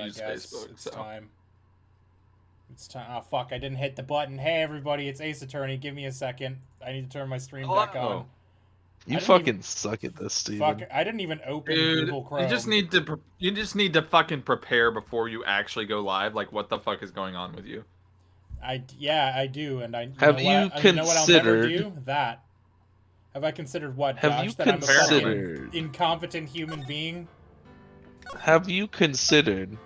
I use guess. Facebook. It's time. It's time. Oh, fuck, I didn't hit the button. Hey, everybody, it's Ace Attorney. Give me a second. I need to turn my stream back on. You fucking suck at this, Steven. Fuck, I didn't even open Dude, Google Chrome. you just need to fucking prepare before you actually go live. Like, what the fuck is going on with you? Yeah, I do, and I Have you know you what, you know what I'll never considered- do? That. Have I considered what, Have Josh? you That I'm a considered- fucking incompetent human being? Have you considered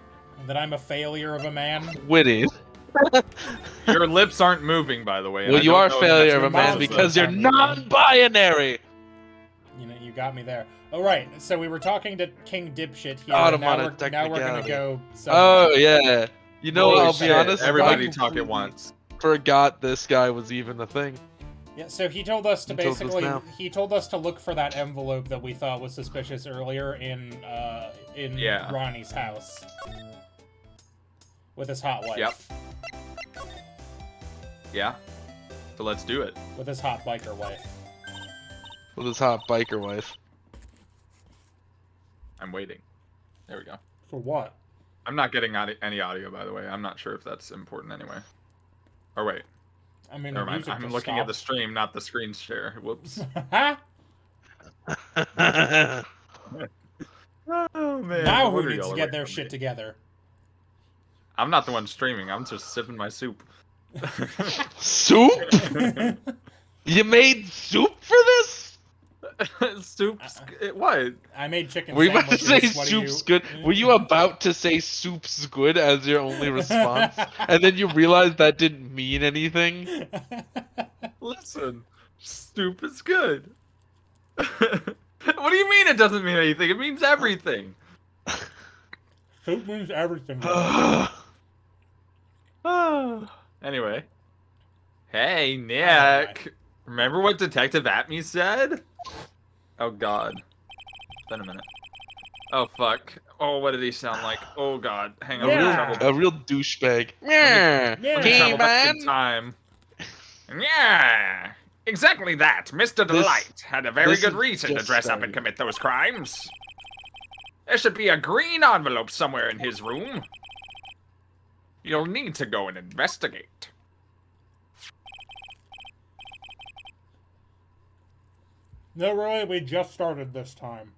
That I'm a failure of a man? quitting? Your lips aren't moving, by the way. and Well, I you don't are a know if failure that's of a man mom's because lips you're aren't moving. non-binary. You know, you got me there. Oh, right. So we were talking to King Dipshit here. God, and I'm on now a we're gonna technicality. go. Oh yeah. You know, Holy I'll shit, be honest. everybody I talk at completely once. Forgot this guy was even a thing. Yeah. So he told us to He told us basically. now. He told us to look for that envelope that we thought was suspicious earlier in Yeah. Ronnie's house with his hot wife. Yep. Yeah. So let's do it. With his hot biker wife. With his hot biker wife. I'm waiting. There we go. For what? I'm not getting any audio, by the way. I'm not sure if that's important anyway. Or wait. I mean, Never the mind. music I'm just looking at the stopped. stream, not the screen share. Whoops. Oh man. Now no who wonder needs y'all to are get waiting their for shit me. together? I'm not the one streaming. I'm just sipping my soup. Soup? You made soup for this? Soup's what? I made chicken Were you about to sandwiches. say What do soup's good? Were you about to say soup's good as your only response? And then you realized that didn't mean anything? Listen, soup is good. What do you mean it doesn't mean anything? It means everything. Soup means everything. Anyway. Hey, Nick. Alright. Remember what Detective Atme said? Oh, God. It's been a minute. Oh, fuck. Oh, what did he sound like? Oh, God. Hang on. Yeah. Let me travel A real douchebag. Yeah. Yeah. Let me travel back in man. time. Yeah. Exactly that. Mr. This- Delight had a very this good is reason to just dress up and starting. commit those crimes. There should be a green envelope somewhere in his room. You'll need to go and investigate. No, really, we just started this time.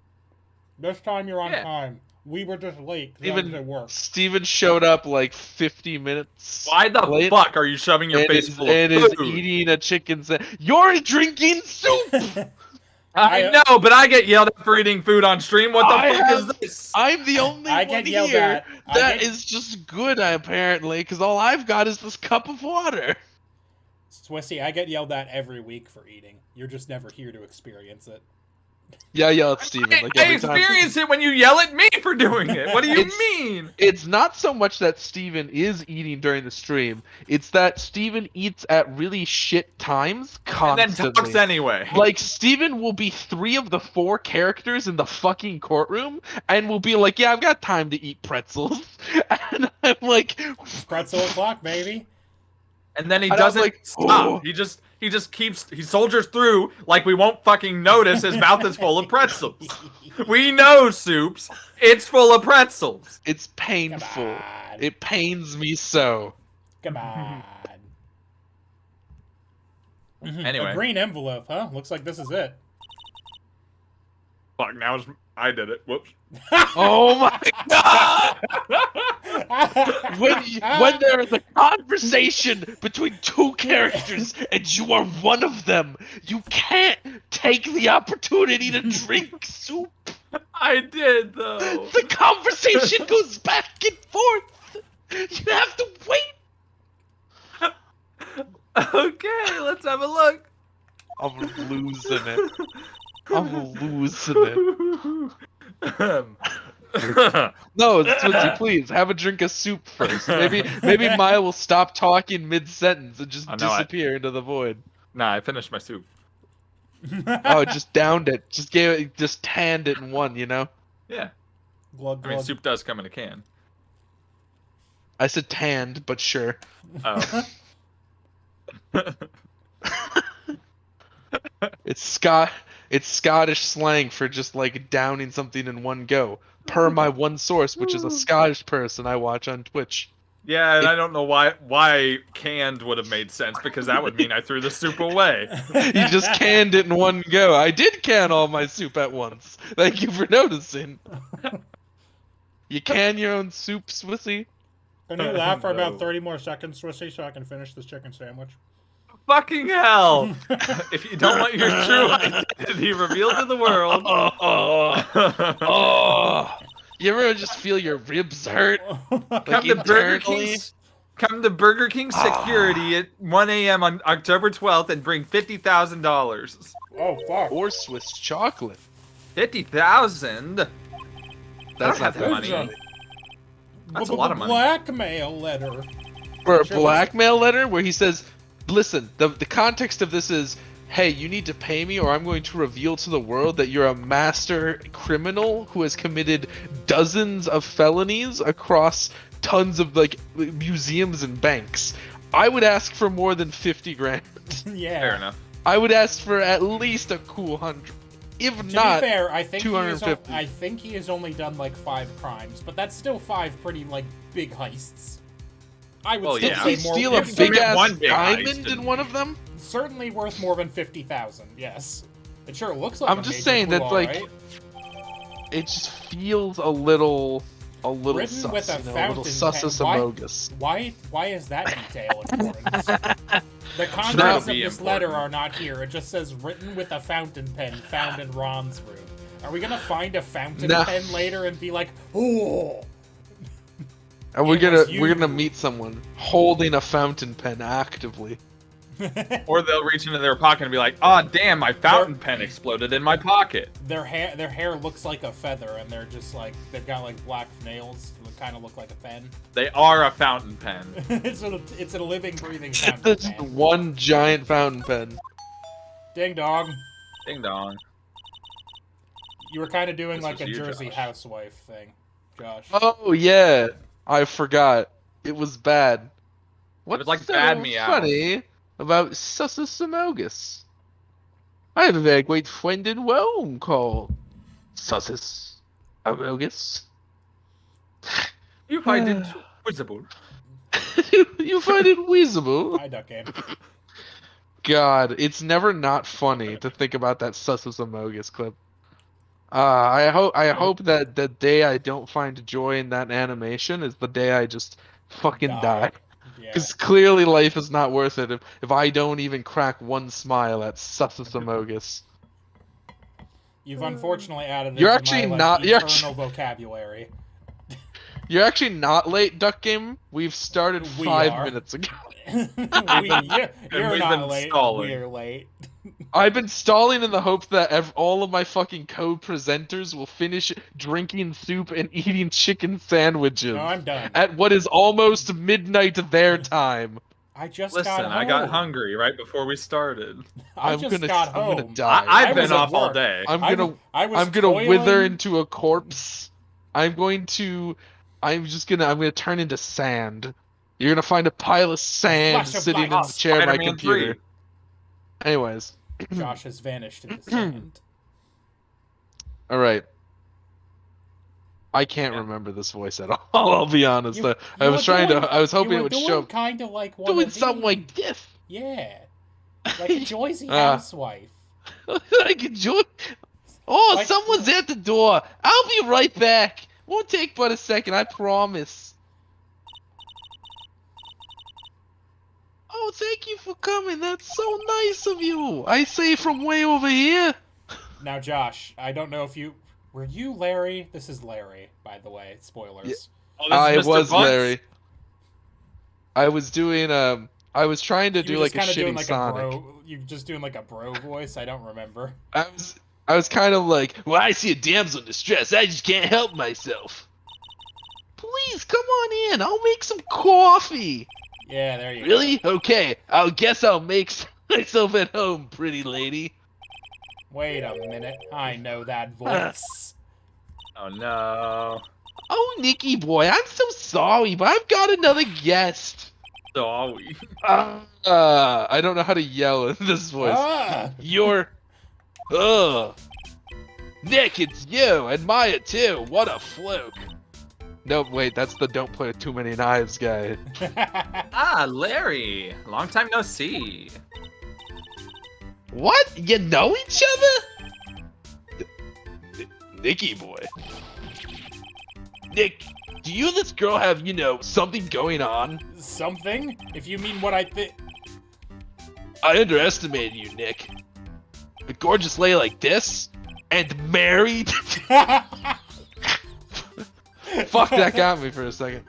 This time you're on Yeah. time. We were just late. 'Cause I was at Even work. Steven showed up like 50 minutes. Why the late fuck are you shoving your and face is, full of and is food? eating a chicken sandwich. You're drinking soup! I know, but I get yelled at for eating food on stream. What the I fuck is have- this? I'm the only I one get yelled here at. that is just good, apparently, because all I've got is this cup of water. Swissy, I get yelled at every week for eating. You're just never here to experience it. Yeah, I yell at Steven like I every time. experience it when you yell at me for doing it. What do you It's- mean? It's not so much that Steven is eating during the stream, it's that Steven eats at really shit times And constantly. then talks anyway. Like, Steven will be 3 of the 4 characters in the fucking courtroom, and will be like, yeah, I've got time to eat pretzels. And I'm like, It's pretzel o'clock, baby. And then he And I'm doesn't like, stop. oh. He just he soldiers through like we won't fucking notice his mouth is full of pretzels. We know, Soups. It's full of pretzels. it's Come painful. on. It pains me so. Come on. Anyway. A green envelope, huh? Looks like this is it. Fuck, now I did it. Whoops. Oh my god! When there is a conversation between 2 characters and you are one of them, you can't take the opportunity to drink soup. I did though. The conversation goes back and forth. You have to wait. Okay, let's have a look. I'm losing it. I'm losing it. No, Switzy, please have a drink of soup first. Maybe Maya will stop talking mid-sentence and just I know, disappear into the void. Nah, I finished my soup. Oh, just downed it. Just tanned it in one, you know? Yeah. Glug, I mean, glug. soup does come in a can. I said tanned, but sure. Oh. It's Scottish slang for just like downing something in one go. per my one source, which is a Scottish person I watch on Twitch. Yeah, and I don't know why canned would have made sense, because that would mean I threw the soup away. You just canned it in one go. I did can all my soup at once. Thank you for noticing. You can your own soup, Swissy? Can you laugh for No. about 30 more seconds, Swissy, so I can finish this chicken sandwich? Fucking hell! If you don't want your true identity revealed to the world... Oh. You ever just feel your ribs hurt? Come to Burger King security at 1 a.m. on October 12th and bring $50,000. Oh, fuck. Or Swiss chocolate. 50,000? That's not not that that money. money. That's a lot of money. Blackmail letter. For a Sure, blackmail letter where he says, listen, the context of this is, hey, you need to pay me or I'm going to reveal to the world that you're a master criminal who has committed dozens of felonies across tons of like museums and banks. I would ask for more than 50 grand. Yeah. Fair enough. I would ask for at least a cool 100. If To not, be fair, I think 250. I think he has only done like 5 crimes, but that's still 5 pretty like big heists. I would Well, still did yeah. say he more. steal a it's big ass one big heist, diamond in didn't one he? of them? certainly worth more than 50,000. Yes, it sure looks like. I'm a just major saying clue, that, like, alright. It just feels a little Written sus, with a you know, a little fountain susus pen. amogus. Why is that detail important? The Should contents of be this important. letter are not here. It just says written with a fountain pen found in Ron's room. Are we gonna find a fountain No. pen later and be like, oh? And we're It was gonna you. meet someone holding a fountain pen actively. Or they'll reach into their pocket and be like, "Ah, damn, my fountain pen exploded in my pocket." Their hair looks like a feather, and they're just like they've got like black nails that kind of look like a pen. They are a fountain pen. it's a living, breathing fountain That's pen. one giant fountain pen. Ding dong. Ding dong. You were kind of doing This like was a you, Jersey Josh. housewife thing, Josh. Oh yeah, I forgot. It was bad. What's was like so Bad Meow. funny about Susus Amogus? I have a very great friend in Rome called Susus Amogus. You find it visible. You find it visible? Hi, Duck Game. God, it's never not funny to think about that Susus Amogus clip. I hope that the day I don't find joy in that animation is the day I just fucking die. Yeah. Because clearly life is not worth it if I don't even crack one smile at Susus Amogus. You've unfortunately added it You're to actually my, like, not- you're eternal vocabulary. You're actually not late, Duck Game. We've started We 5 are. minutes ago. You're we've not been late. stalling. We're late. I've been stalling in the hope that all of my fucking co-presenters will finish drinking soup and eating chicken sandwiches No, I'm done. at what is almost midnight their time. I just Listen, got home. I got hungry right before we started. I I'm just gonna- got I'm home. gonna die. I've was been at off all work. day. I'm I gonna was wither toiling. into a corpse. I'm gonna turn into sand. You're gonna find a pile of sand Flash of sitting in light. the chair of my Spider-Man computer. 3. Anyways, Josh has vanished in the sand. all right. I can't remember this voice at all. I'll be honest. I was hoping it would show up kind of like one doing of something these. like this. Yeah, like a Jersey Ah. housewife. Like enjoy. Oh, Like- someone's at the door. I'll be right back. Won't take but a second, I promise. Oh, thank you for coming. That's so nice of you. I say from way over here. Now, Josh, I don't know if were you Larry? This is Larry, by the way. Spoilers. Yeah. Oh, I this is Mr. was Bunce? Larry. I was doing I was trying to You do were like just a kinda doing shitty like Sonic. a bro. You just doing like a bro voice. I don't remember. I was kind of like, well, I see a damsel in distress. I just can't help myself. Please come on in. I'll make some coffee. Yeah, there you go. Really? Okay. I'll make myself at home, pretty lady. Wait a minute. I know that voice. Oh no. Oh, Nicky boy, I'm so sorry, but I've got another guest. Sorry. I don't know how to yell in this voice. Ah! You're. Nick, it's you, and Maya too. What a fluke. No, wait, that's the don't play with too many knives guy. Ah, Larry. Long time no see. What? You know each other? Nicky boy. Nick, do you and this girl have, you know, something going on? Something? If you mean what I think. I underestimated you, Nick. A gorgeous lady like this? And married? Fuck, that got me for a second.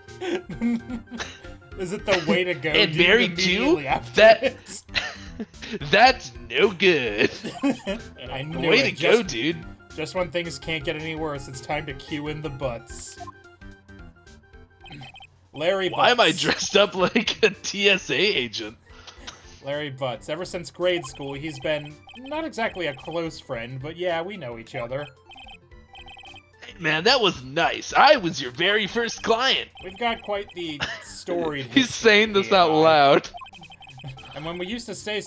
Is it the way to go? And dude, married too? immediately after That- this? That's no good. I knew Way it. to go, dude. Just when things can't get any worse, it's time to cue in the butts. Larry Butts. Why am I dressed up like a TSA agent? Larry Butts. Ever since grade school, he's been not exactly a close friend, but yeah, we know each other. Hey, man, that was nice. I was your very first client. We've got quite the storied He's history, saying this he and out I. loud. And when we used to say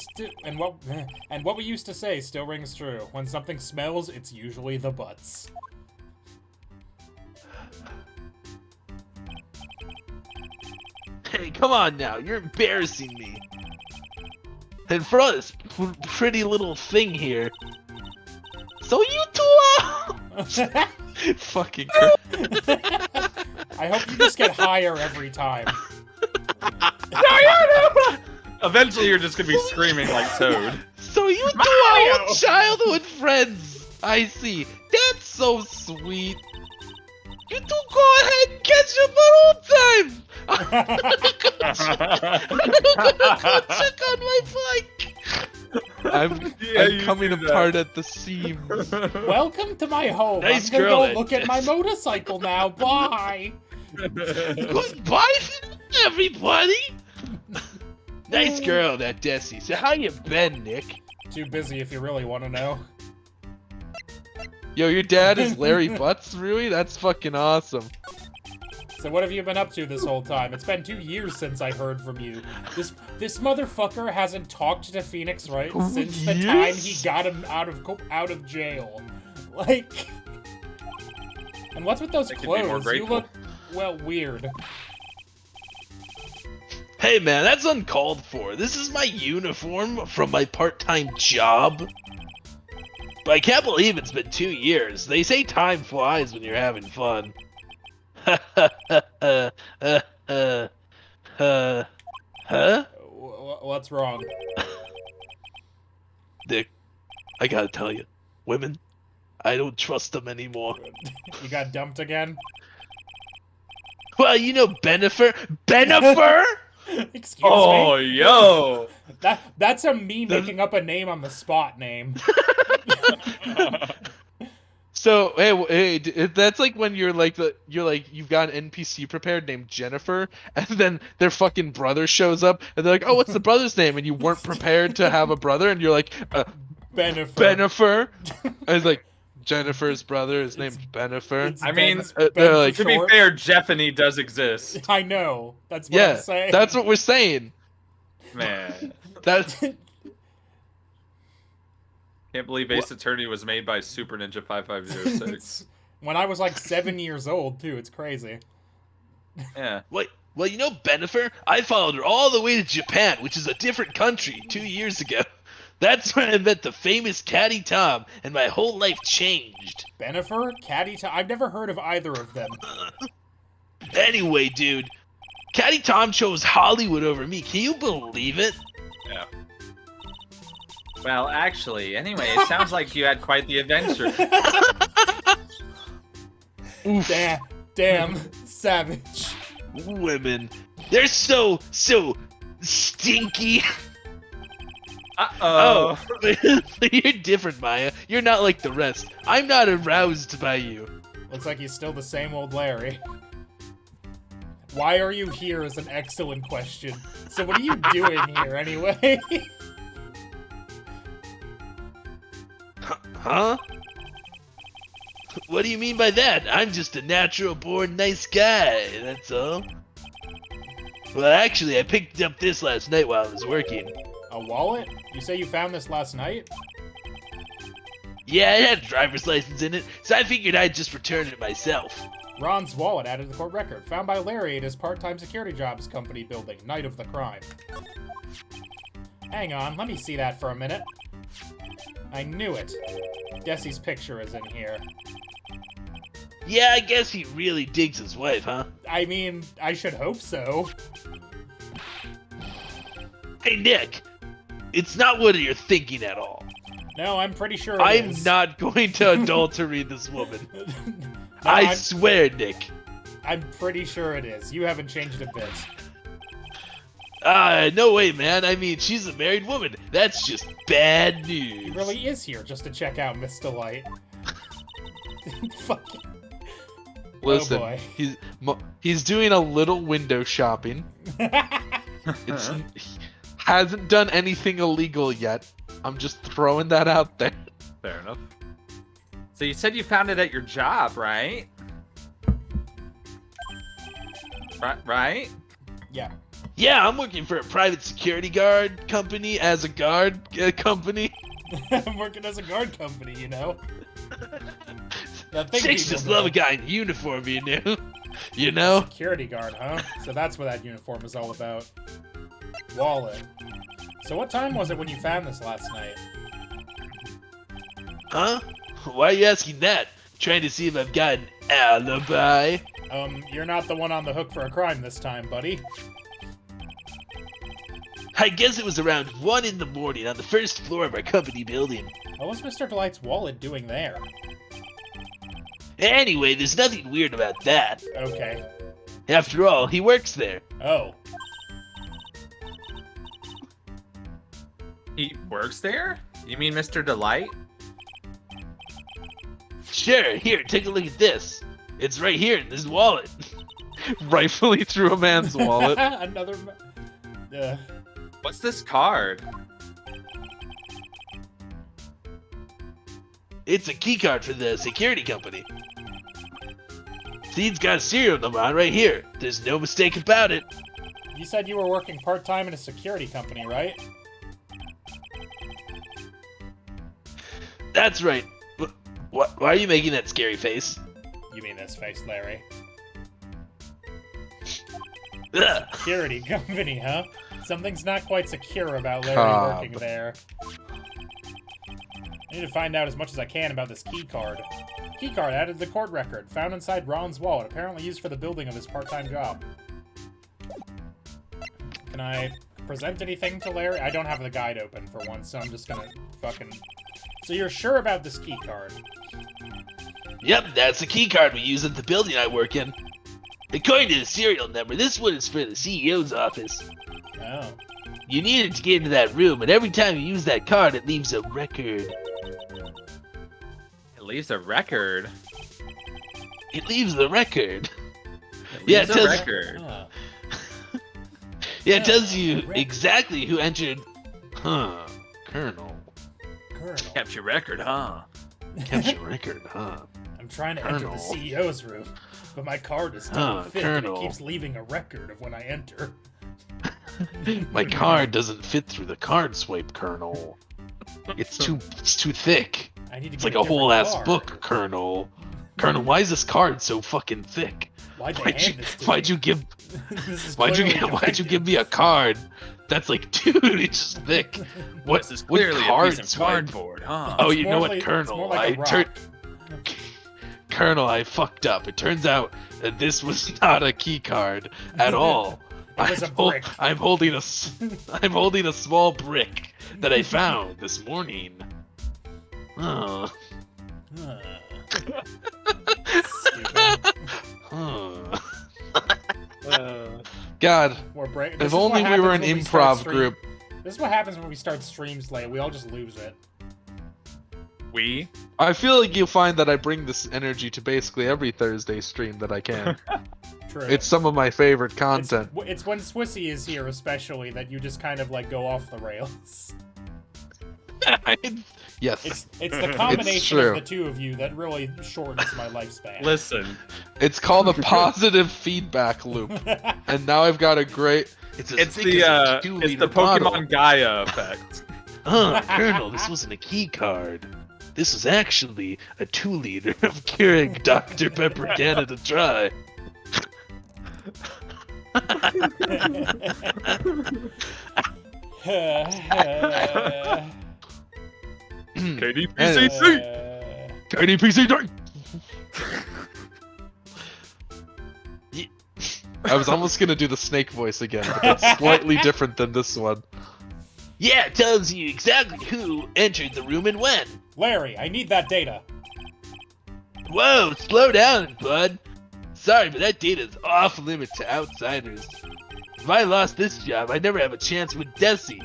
what we used to say still rings true. When something smells, it's usually the butts. Hey, come on now. You're embarrassing me. And for all this pretty little thing here. So you two are... Fucking I hope you just get higher every time. Eventually, you're just gonna be screaming like Toad. So you two are old childhood friends. I see. That's so sweet. You two go ahead and catch up on old times. I'm gonna go check on my bike. I'm coming apart at the seams. Welcome to my home. Nice I'm gonna girl, go look at my motorcycle now. Bye. Goodbye, everybody. Nice girl, that Desi. So how you been, Nick? Too busy if you really want to know. Yo, your dad is Larry Butts, Rui? That's fucking awesome. So what have you been up to this whole time? It's been 2 years since I heard from you. This motherfucker hasn't talked to Phoenix Wright since the time he got him out of jail. Like, and what's with those I could be more clothes? You grateful. look, well, weird. Hey man, that's uncalled for. This is my uniform from my part-time job. But I can't believe it's been 2 years. They say time flies when you're having fun. Huh? What's wrong? Nick, I gotta tell you, women, I don't trust them anymore. You got dumped again? Well, you know Benifer? Benifer? Excuse Oh, me? yo! That's a me making up a name on the spot name. So hey, that's like when you've got an NPC prepared named Jennifer, and then their fucking brother shows up, and they're like, "Oh, what's the brother's name?" And you weren't prepared to have a brother, and you're like, Benifer. "Benifer." I was like, Jennifer's brother is named Benifer. It's I mean, they're like, To be fair, Jeffany does exist. I know. That's what I'm saying. That's what we're saying. Man. That's Can't believe Ace Attorney was made by Super Ninja 5506. When I was like 7 years old, too. It's crazy. Yeah. Wait, well, you know Benifer? I followed her all the way to Japan, which is a different country, 2 years ago. That's when I met the famous Caddy Tom, and my whole life changed. Benifer? Caddy Tom? I've never heard of either of them. Anyway, dude, Caddy Tom chose Hollywood over me. Can you believe it? Yeah. Well, actually, anyway, it sounds like you had quite the adventure. Oof. Damn, savage. Women, they're so stinky. Uh-oh. Oh, you're different, Maya. You're not like the rest. I'm not aroused by you. Looks like he's still the same old Larry. Why are you here is an excellent question. So what are you doing here, anyway? Huh? What do you mean by that? I'm just a natural-born nice guy, that's all. Well, actually, I picked up this last night while I was working. A wallet? You say you found this last night? Yeah, it had a driver's license in it, so I figured I'd just return it myself. Ron's wallet added to the court record, found by Larry at his part-time security jobs company building, night of the crime. Hang on, let me see that for a minute. I knew it. Guess picture is in here. Yeah, I guess he really digs his wife, huh? I mean, I should hope so. Hey, Nick, it's not what you're thinking at all. No, I'm pretty sure it I'm is. not going to adultery this woman. No, I swear, Nick. I'm pretty sure it is. You haven't changed a bit. No way, man. I mean, she's a married woman. That's just bad news. He really is here just to check out Miss Delight. Fucking... Listen, Oh boy. he's doing a little window shopping. It's hasn't done anything illegal yet. I'm just throwing that out there. Fair enough. So you said you found it at your job, right? Right? Yeah. Yeah, I'm working for a private security guard company as a guard company. I'm working as a guard company, you know? That thing Chicks people just do. love a guy in uniform, you know? You know? Security guard, huh? So that's what that uniform is all about. Wallet. So what time was it when you found this last night? Huh? Why are you asking that? Trying to see if I've got an alibi? You're not the one on the hook for a crime this time, buddy. I guess it was around 1 in the morning on the first floor of our company building. What was Mr. Delight's wallet doing there? Anyway, there's nothing weird about that. Okay. After all, he works there. Oh. He works there? You mean Mr. Delight? Sure, here, take a look at this. It's right here in this wallet. Rifling through a man's wallet. Another... What's this card? It's a keycard for the security company. See, it's got a serial number on right here. There's no mistake about it. You said you were working part-time in a security company, right? That's right. Why are you making that scary face? You mean this face, Larry? Ugh. Security company, huh? Something's not quite secure about Larry Cobb. working there. I need to find out as much as I can about this key card. Key card added to the court record, found inside Ron's wallet, apparently used for the building of his part-time job. Can I present anything to Larry? I don't have the guide open for once, so I'm just gonna fucking... So you're sure about this key card? Yep, that's the keycard we use at the building I work in. According to the serial number, this one is for the CEO's office. Oh. You need it to get into that room, and every time you use that card, it leaves a record. It leaves a record. It leaves the record. It Yeah, leaves it a tells- record. Huh. Yeah, it tells you record. exactly who entered. Huh, Colonel. Colonel. Kept your record, huh? Kept your record, huh? I'm trying to enter the Colonel. CEO's room, but my card is still Huh, thick and it Colonel. keeps leaving a record of when I enter. My card doesn't fit through the card swipe, Colonel. It's too thick. I need to It's get like a whole different ass card. book, Colonel. Colonel, why is this card so fucking thick? Why'd they Why'd hand this to why'd me? you give This is why'd you clearly give me a card that's like, dude, it's just thick. What This is what clearly a card piece of swipe? cardboard, huh? Oh, It's you more know what, like- it's Colonel? more like a rock. Colonel, I fucked up. It turns out that this was not a key card at all. It was a brick. I'm holding a small brick that I found this morning. Oh. Huh. Stupid. Huh. God, More break. if only we were an improv group. This is what happens when we start streams late. We all just lose it. We? I feel like you'll find that I bring this energy to basically every Thursday stream that I can. True. It's some of my favorite content. It's when Swissy is here, especially, that you just kind of like go off the rails. Yes. It's the combination true. of the two of you that really shortens my lifespan. Listen. It's called a positive feedback loop. And now I've got a great... It's It's the Pokemon Gaia effect. Colonel, this wasn't a key card. This was actually a 2-liter of Keurig Dr. Pepper Canada Dry. KDPCC. KDPC Dry. I was almost gonna do the snake voice again, but that's slightly different than this one. Yeah, it tells you exactly who entered the room and when. Larry, I need that data. Whoa, slow down, bud. Sorry, but that data's off limit to outsiders. If I lost this job, I'd never have a chance with Desi.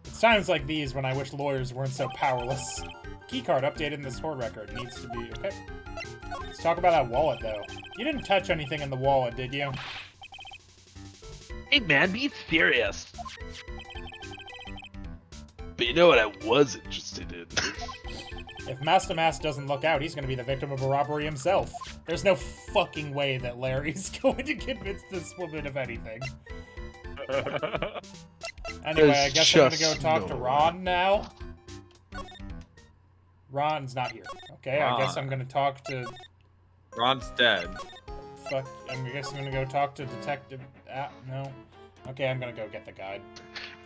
It's times like these when I wish lawyers weren't so powerless. Keycard updated in the store record needs to be okay. Let's talk about that wallet, though. You didn't touch anything in the wallet, did you? Hey man, be serious. But you know what I was interested in? If Master Mass doesn't look out, he's gonna be the victim of a robbery himself. There's no fucking way that Larry's going to convince this woman of anything. Anyway, I guess I'm gonna go talk to Ron now. Ron's not here. Okay, I guess I'm gonna talk to... Ron's dead. Fuck, I guess I'm gonna go talk to Detective... no. Okay, I'm gonna go get the guide.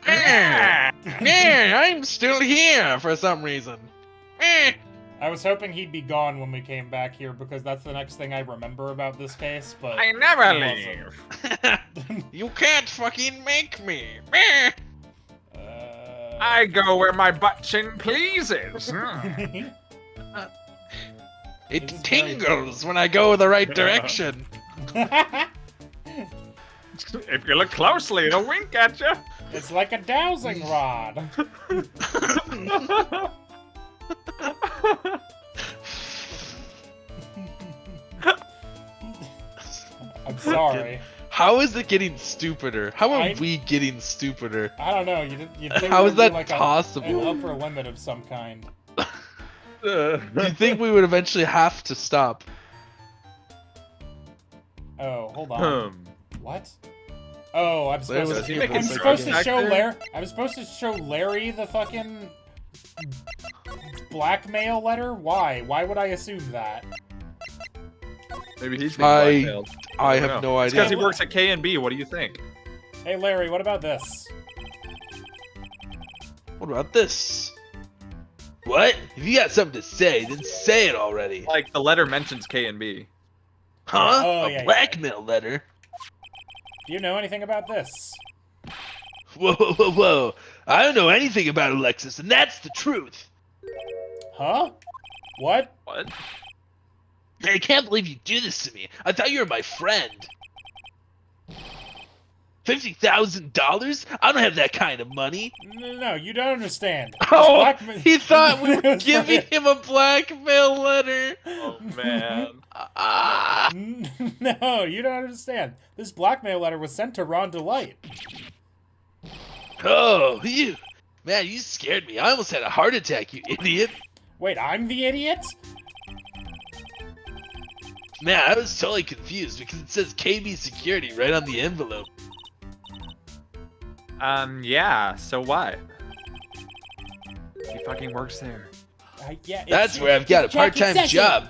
Yeah, I'm still here for some reason. I was hoping he'd be gone when we came back here, because that's the next thing I remember about this case, but... I never he leave. You can't fucking make me. I go where my butt chin pleases. It tingles when I go the right direction. If you look closely, it'll wink at you. It's like a dowsing rod. I'm sorry. How is it getting stupider? How are I- we getting stupider? I don't know. You think How there'd is be that like possible? an upper limit of some kind? Do you think we would eventually have to stop? Oh, hold on. What? Oh, I'm supposed was to. making I'm some supposed to back show there? Larry. I'm supposed to show Larry the fucking blackmail letter. Why? Why would I assume that? Maybe he's being blackmailed. I don't have know. no It's idea. because he works at K&B. What do you think? Hey, Larry, what about this? What about this? What? If you got something to say, then say it already. Like, the letter mentions K&B. Huh? Oh, A yeah, blackmail letter? Do you know anything about this? Whoa, whoa, whoa, whoa. I don't know anything about Alexis, and that's the truth. Huh? What? What? I can't believe you do this to me. I thought you were my friend. $50,000? I don't have that kind of money. No, you don't understand. Oh, Blackma- he thought we were It's giving like- him a blackmail letter. Oh, man. Ah. No, you don't understand. This blackmail letter was sent to Ron Delight. Oh, you. Man, you scared me. I almost had a heart attack, you idiot. Wait, I'm the idiot? Man, I was totally confused because it says KB Security right on the envelope. Yeah, so what? He fucking works there. Yeah, That's where I've got a Jackie part-time says it. job.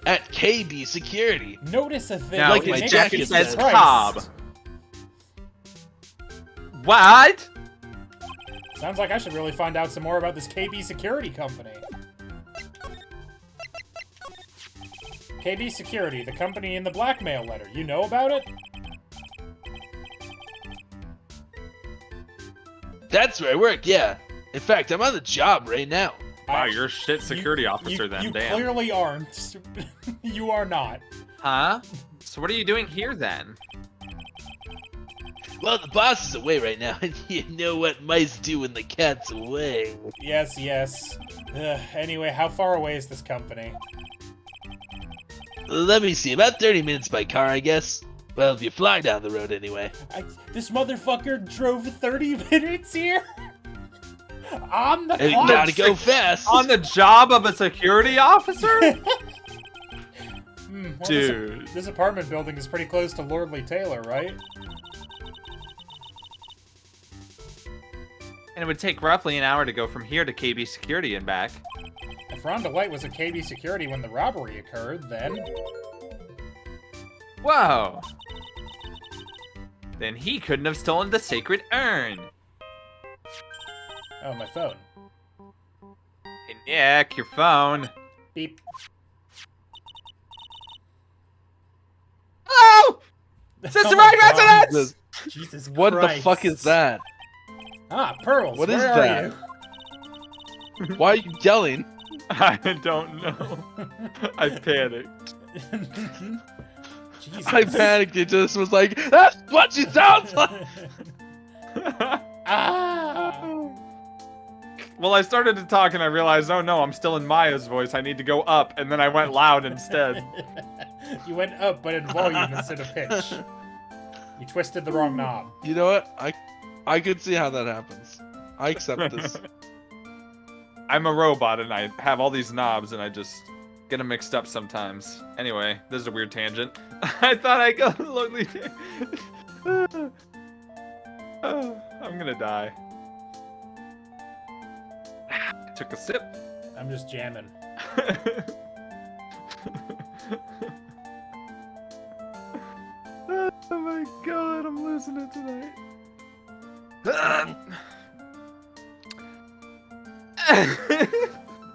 At KB Security. Notice a thing. Now, Like that my makes jacket Jesus says Christ. Cobb. What? Sounds like I should really find out some more about this KB Security company. KB Security, the company in the blackmail letter. You know about it? That's where I work, yeah. In fact, I'm on the job right now. Wow, you're a shit security officer then, you damn. clearly aren't. You are not. Huh? So what are you doing here then? Well, the boss is away right now, and you know what mice do when the cat's away. Yes, yes. Anyway, how far away is this company? Let me see, about 30 minutes by car, I guess. Well, if you fly down the road anyway. This motherfucker drove 30 minutes here? On the And you clock? gotta go fast. On the job of a security officer? Well, Dude. This apartment building is pretty close to Lordly Taylor, right? And it would take roughly an hour to go from here to KB Security and back. If Rhonda White was at KB Security when the robbery occurred, then... Whoa! Then he couldn't have stolen the sacred urn. Oh, my phone. Hey, Nick, your phone. Beep. Oh! Sister Oh my Right God. Residence! Jesus What Christ. the fuck is that? Ah, Pearls, What is where that? are you? Why are you yelling? I don't know. I panicked. Jesus. I panicked. It just was like, that's what she sounds like. Ah! Well, I started to talk and I realized, oh no, I'm still in Maya's voice. I need to go up, and then I went loud instead. You went up, but in volume instead of pitch. You twisted the wrong knob. You know what? I could see how that happens. I accept this. I'm a robot and I have all these knobs and I just get them mixed up sometimes. Anyway, this is a weird tangent. I thought I got lonely. I'm gonna die. Took a sip. I'm just jamming. Oh my god, I'm losing it tonight.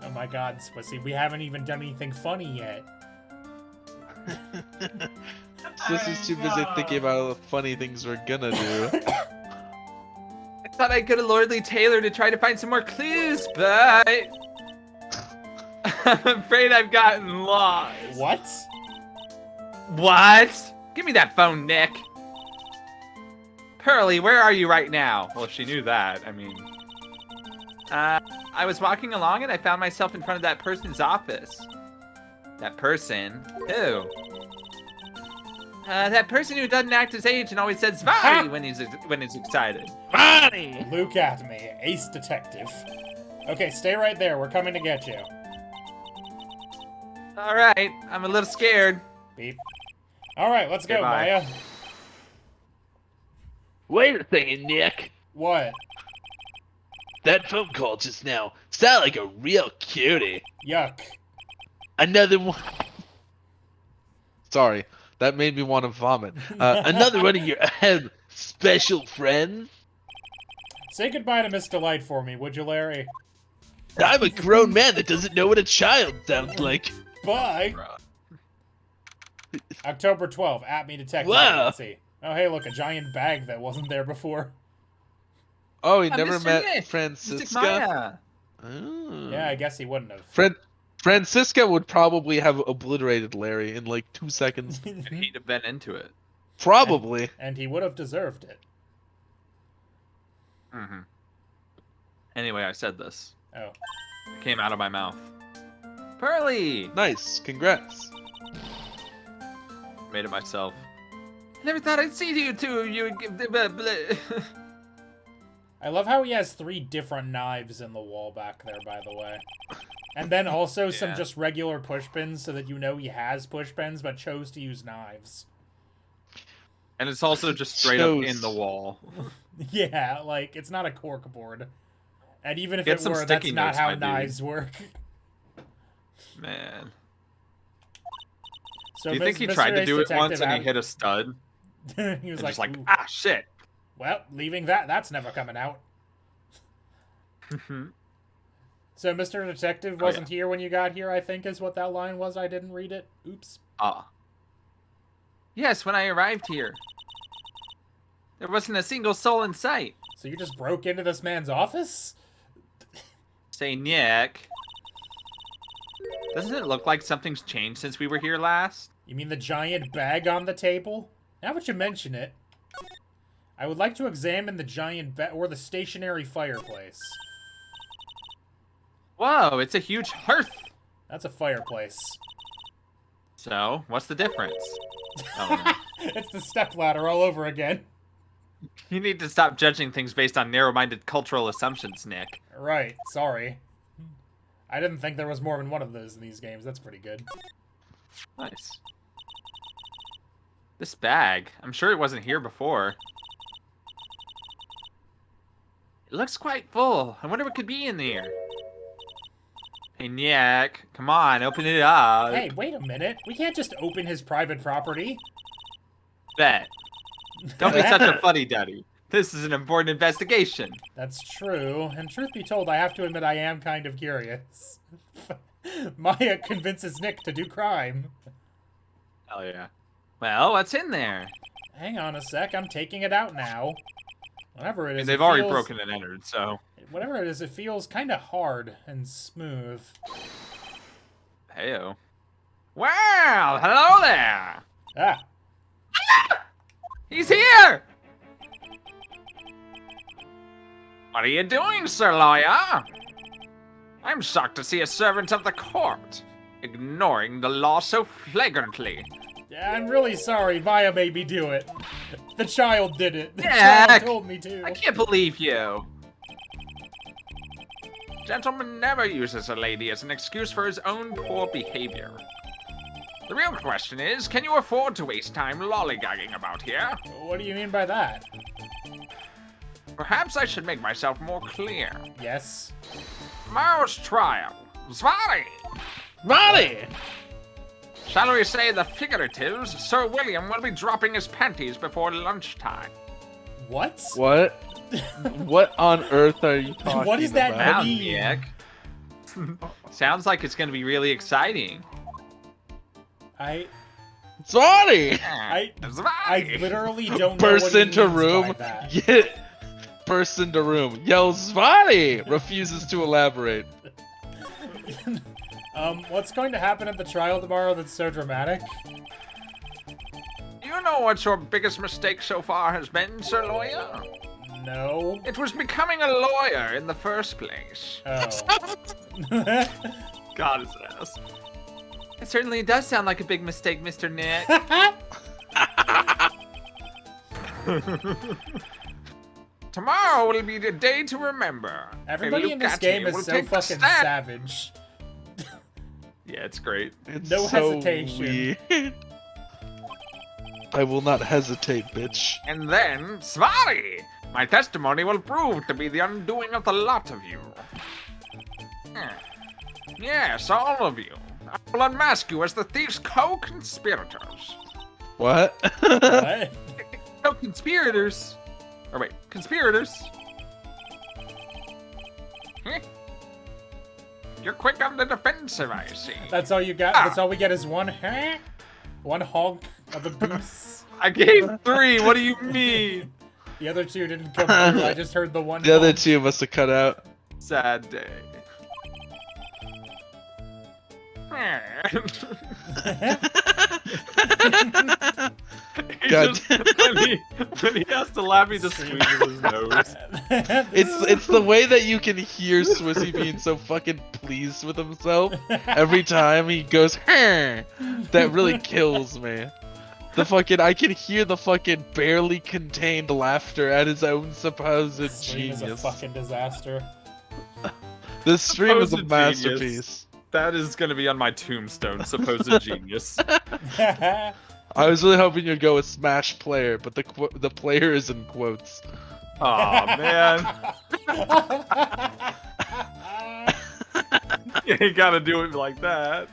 Oh my god, Swissy, we haven't even done anything funny yet. Sissy's too busy thinking about all the funny things we're gonna do. I thought I'd go to Lordly Taylor to try to find some more clues, but I'm afraid I've gotten lost. What? What? Give me that phone, Nick. Pearly, where are you right now? Well, if she knew that, I mean... I was walking along and I found myself in front of that person's office. That person? Who? That person who doesn't act his age and always says "Vari" when he's excited. Ronnie! Luke at me, ace detective. Okay, stay right there. We're coming to get you. All right, I'm a little scared. Beep. All right, let's go, Goodbye. Maya. Wait a second, Nick. What? That phone call just now sounded like a real cutie. Yuck. Another one. Sorry, that made me want to vomit. Another one of your special friends. Say goodbye to Miss Delight for me, would you, Larry? I'm a grown man that doesn't know what a child sounds like. Bye. October 12th, at me detective. Wow. Agency. Oh, hey, look, a giant bag that wasn't there before. Oh, he I'm never Mr. met Nick. Mystic Francisca? Maya. Oh. Yeah, I guess he wouldn't have. Francisca would probably have obliterated Larry in like 2 seconds. And he'd have been into it. Probably. And he would have deserved it. Mm-hmm. Anyway, I said this. Oh. It came out of my mouth. Pearly! Nice. Congrats. Made it myself. I never thought I'd see you two. You would give the I love how he has 3 different knives in the wall back there, by the way. And then also some Yeah. just regular push pins so that you know he has push pins but chose to use knives. And it's also just straight up Chose. in the wall. Yeah, like, it's not a cork board. And even if Get it some were, sticky that's not notes, how my dude. knives work. Man. So Do you think he Mr. tried to Ace do it once Detective and he out- hit a stud? he was And like, just like, "Ooh, ah, shit. well, leaving that's never coming out. So Mr. Detective Oh, wasn't here when you got here, I think is what that line was. I didn't read it. Oops. Yes, when I arrived here. There wasn't a single soul in sight. So you just broke into this man's office? Say, Nick. Doesn't it look like something's changed since we were here last? You mean the giant bag on the table? Now that you mention it, I would like to examine the giant bag or the stationary fireplace. Whoa, it's a huge hearth. That's a fireplace. So, what's the difference? Oh, no. It's the stepladder all over again. You need to stop judging things based on narrow-minded cultural assumptions, Nick. Right, sorry. I didn't think there was more than one of those in these games. That's pretty good. Nice. This bag. I'm sure it wasn't here before. It looks quite full. I wonder what could be in there. Hey, Nick, come on, open it up. Hey, wait a minute. We can't just open his private property. Bet. Don't be such a fuddy-duddy. This is an important investigation. That's true, and truth be told, I have to admit I am kind of curious. Maya convinces Nick to do crime. Hell yeah. Well, what's in there? Hang on a sec, I'm taking it out now. Whatever it is, They've it already feels- broken and entered, so... Whatever it is, it feels kind of hard and smooth. Heyo. Well, hello there! Ah, He's here! What are you doing, Sir Lawyer? I'm shocked to see a servant of the court ignoring the law so flagrantly. I'm really sorry, Maya made me do it. The child did it. The Nick! child told me to. I can't believe you. Gentleman never uses a lady as an excuse for his own poor behavior. The real question is, can you afford to waste time lollygagging about here? What do you mean by that? Perhaps I should make myself more clear. Yes. Tomorrow's trial. Zvari! Ronnie! Shall we say the figuratives? Sir William will be dropping his panties before lunchtime. What? What? What on earth are you talking What does that about? mean? Nick. Sounds like it's gonna be really exciting. Sorry! I Zvari! literally don't know Burst what he into means room. by that. Yeah. Burst into room. Yells Svani! Refuses to elaborate. What's going to happen at the trial tomorrow that's so dramatic? Do you know what your biggest mistake so far has been, Sir Lawyer? No. It was becoming a lawyer in the first place. Oh. God, his ass. It certainly does sound like a big mistake, Mr. Nick. Tomorrow will be the day to remember. Everybody in this Lucati game is will so take the fucking stand. savage. Yeah, it's great. It's No so hesitation. weird. I will not hesitate, bitch. And then, Svari! My testimony will prove to be the undoing of the lot of you. Yes, all of you. I will unmask you as the thief's co-conspirators. What? What? Co-conspirators? Or wait, conspirators? You're quick on the defensive, I see. That's all you got? That's all we get is one one honk of a goose. I gave 3, what do you mean? The other two didn't come through. I just heard the one. The other honk. two must have cut out. Sad day. God. When he has to laugh, he just squeezes his nose. It's the way that you can hear Swissy being so fucking pleased with himself every time he goes that really kills me. I can hear the fucking barely contained laughter at his own supposed Stream is a genius. fucking disaster. This stream is a Supposed masterpiece. genius. That is gonna be on my tombstone, supposed genius. I was really hoping you'd go with Smash Player, but the player is in quotes. Aw, man. You gotta do it like that.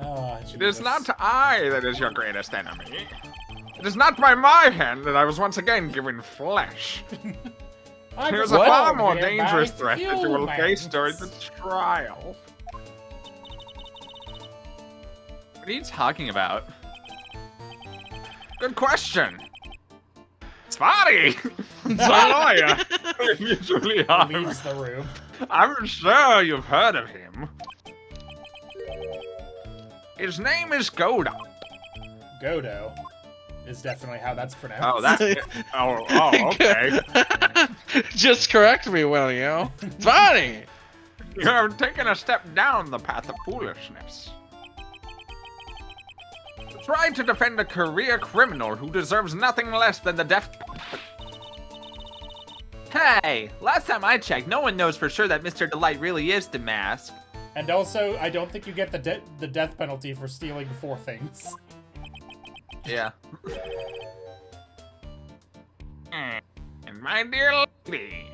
Oh, It is Jesus. not I that is your greatest enemy. It is not by my hand that I was once again given flesh. I There's was a far born more here dangerous by threat that you will face during the humans. trial. What are you talking about? Good question. Spotty! Lawyer! Usually are. Leaves the room. I'm sure you've heard of him. His name is Goda. Godo is definitely how that's pronounced. Oh, that's it. Oh, okay. Just correct me, will you? It's funny. You're taking a step down the path of foolishness. Try to defend a career criminal who deserves nothing less than the death. Hey, last time I checked, no one knows for sure that Mr. Delight really is the mask. And also, I don't think you get the death penalty for stealing 4 things. Yeah. And my dear lady,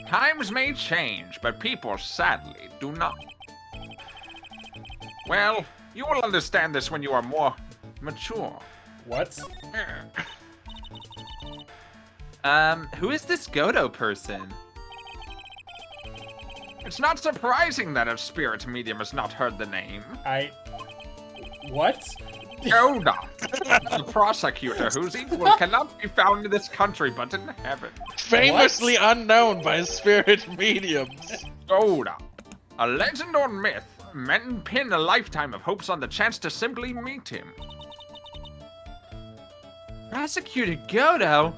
times may change, but people sadly do not. Well, you will understand this when you are more mature. What? Who is this Godo person? It's not surprising that a spirit medium has not heard the name. What? Goda, the prosecutor whose equal cannot be found in this country but in heaven. Famously unknown by spirit mediums. Goda, a legend or myth, men pin a lifetime of hopes on the chance to simply meet him. Prosecutor Godo?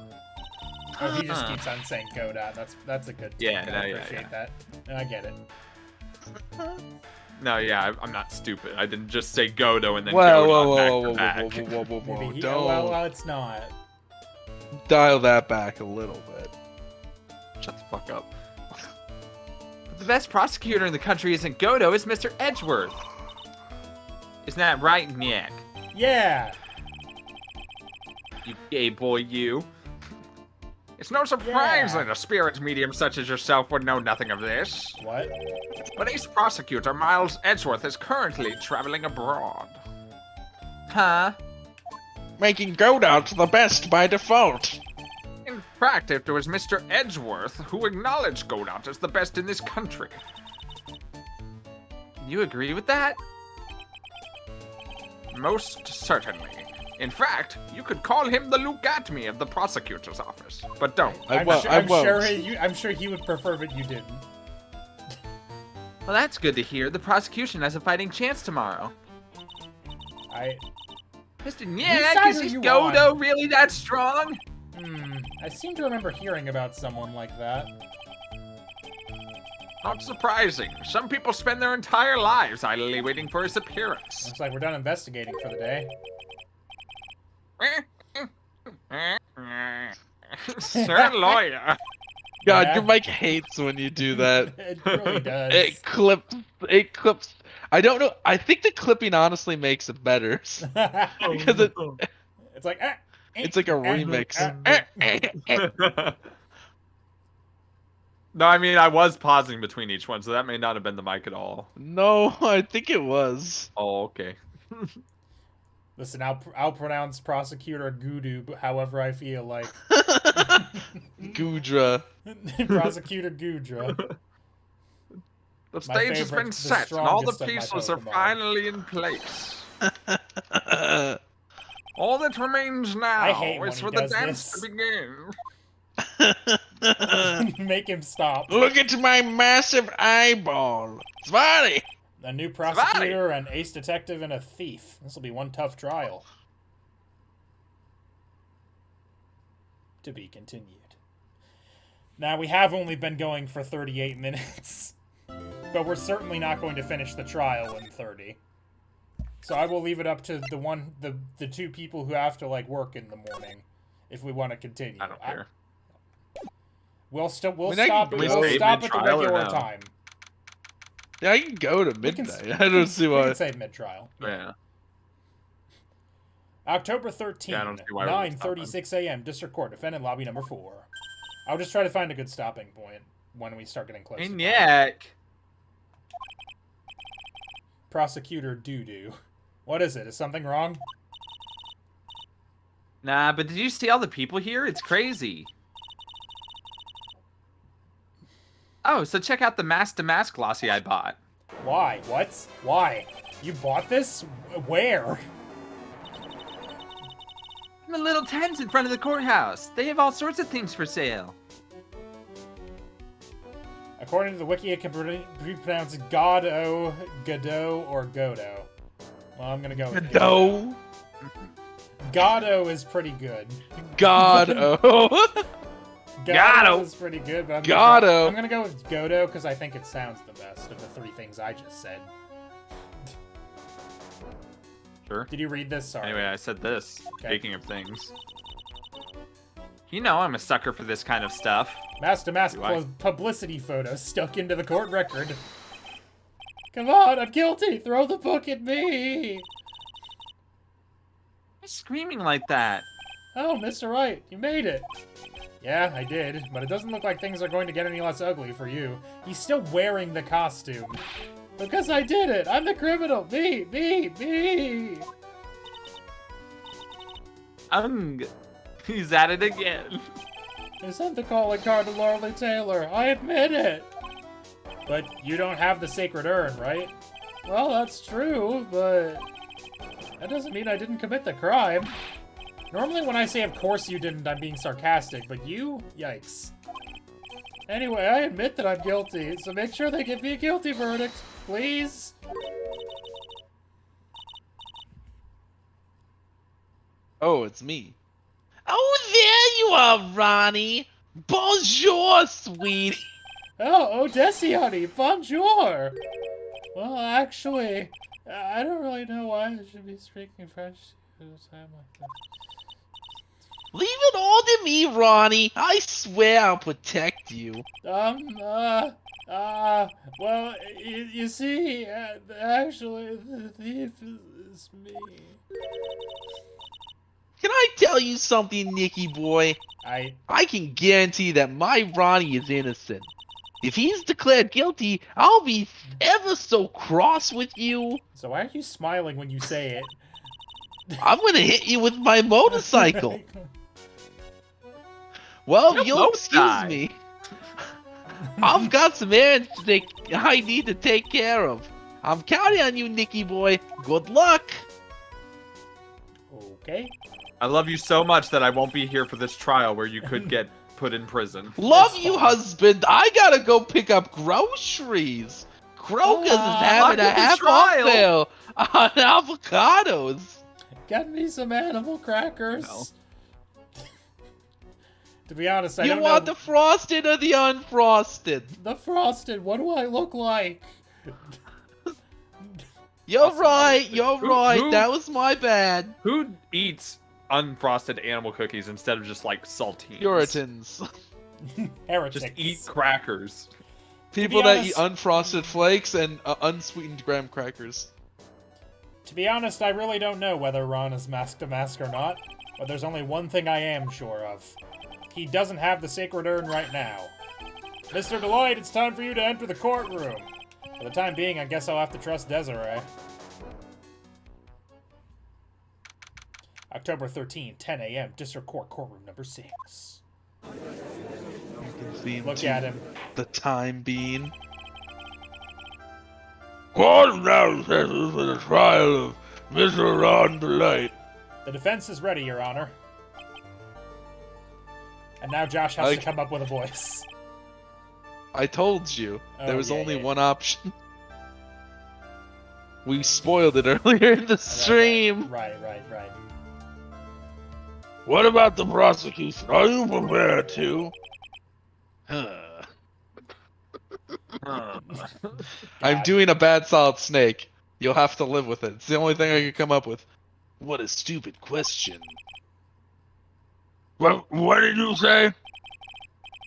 Oh, he just keeps on saying Goda. That's a good thing. Yeah, I appreciate that. No, I get it. No, yeah, I'm not stupid. I didn't just say Godo and then Whoa, back. Maybe Don't well, it's not. dial that back a little bit. Shut the fuck up. But the best prosecutor in the country isn't Godo, it's Mr. Edgeworth. Isn't that right, Nick? Yeah. You gay boy, you. It's no surprise that a spirit medium such as yourself would know nothing of this. What? But ace prosecutor Miles Edgeworth is currently traveling abroad. Huh? Making Godot the best by default. In fact, it was Mr. Edgeworth who acknowledged Godot as the best in this country. You agree with that? Most certainly. In fact, you could call him the Luke Atme of the prosecutor's office, but don't. I'm sure he would prefer that you didn't. Well, that's good to hear. The prosecution has a fighting chance tomorrow. Mr. Nyak, is this Godo really that strong? I seem to remember hearing about someone like that. Not surprising. Some people spend their entire lives idly waiting for his appearance. Looks like we're done investigating for the day. Sir lawyer. God, Yeah. your mic hates when you do that. It really does. It clips. I don't know. I think the clipping honestly makes it better. Because it's like it's like a remix. No, I mean, I was pausing between each one, so that may not have been the mic at all. No, I think it was. Oh, okay. Listen, I'll pronounce prosecutor Gudu however I feel like. Gudra. Prosecutor Gudra. The stage has been set, and all the pieces are Pokemon. finally in place. All that remains now is for the dance to begin. Make him stop. Look at my massive eyeball. Svarty! A new prosecutor, an ace detective, and a thief. This will be one tough trial. To be continued. Now, we have only been going for 38 minutes. But we're certainly not going to finish the trial in 30. So I will leave it up to the two people who have to, like, work in the morning. If we want to continue. I don't care. We'll stop at the mid-trial or regular no? time. Yeah, I can go to midnight. I don't see We why. can say mid-trial. Yeah. October 13, Yeah, I don't see why we would stop 9:36 a.m. District Court, defendant lobby number 4. I'll just try to find a good stopping point when we start getting close. Hey, to time. Nick. Prosecutor Doo-Doo. What is it? Is something wrong? Nah, but did you see all the people here? It's crazy. Oh, so check out the mask-to-mask glossy I bought. Why? What? Why? You bought this? Where? The little tents in front of the courthouse. They have all sorts of things for sale. According to the wiki, it can be pronounced Godot, Godot, or Godo. Well, I'm gonna go with No. Godot is pretty good. God. Oh. Godot is pretty good, but I'm gonna go with Godo because I think it sounds the best of the three things I just said. Sure. Did you read this? Sorry. Anyway, I said this. Okay. Speaking of things. You know I'm a sucker for this kind of stuff. Mask-to-mask Do I? publicity photo stuck into the court record. Come on, I'm guilty! Throw the book at me! Why screaming like that? Oh, Mr. Wright, you made it. Yeah, I did, but it doesn't look like things are going to get any less ugly for you. He's still wearing the costume. Because I did it! I'm the criminal! Me! He's at it again. I sent the calling card to Laura Taylor. I admit it! But you don't have the sacred urn, right? Well, that's true, but that doesn't mean I didn't commit the crime. Normally when I say of course you didn't, I'm being sarcastic, but you? Yikes. Anyway, I admit that I'm guilty, so make sure they give me a guilty verdict, please. Oh, it's me. Oh, there you are, Ronnie. Bonjour, sweetie. Oh, Desi, honey, bonjour! Well, actually, I don't really know why I should be speaking French at a time like this. Leave it all to me, Ronnie. I swear I'll protect you. Well, you see, actually, the thief is me. Can I tell you something, Nicky boy? I can guarantee that my Ronnie is innocent. If he's declared guilty, I'll be ever so cross with you. So why are you smiling when you say it? I'm gonna hit you with my motorcycle. Well, if you'll excuse me, I've got some errands I need to take care of. I'm counting on you, Nicky boy. Good luck. Okay. I love you so much that I won't be here for this trial where you could get put in prison. Love you, husband. I gotta go pick up groceries. Kroger's is having a half-off sale on avocados. Get me some animal crackers. No. To be honest, I don't know. You want the frosted or the unfrosted? The frosted. What do I look like? You're right. You're right. That was my bad. Who eats unfrosted animal cookies instead of just like saltines? Puritans. Heretics. Just eat crackers. People that eat unfrosted flakes and unsweetened graham crackers. To be honest, I really don't know whether Ron is mask to mask or not, but there's only one thing I am sure of. He doesn't have the sacred urn right now. Mr. Deloitte, it's time for you to enter the courtroom. For the time being, I guess I'll have to trust Desiree. October 13, 10 a.m., District Court, courtroom number 6. You can see him. Look at him. The time being. Court now sessions for the trial of Mr. Ron Deloitte. The defense is ready, Your Honor. And now Josh has to come up with a voice. I told you. There was only one option. We spoiled it earlier in the stream. Right. What about the prosecution? Are you prepared to? I'm doing a bad Solid Snake. You'll have to live with it. It's the only thing I can come up with. What a stupid question. What did you say?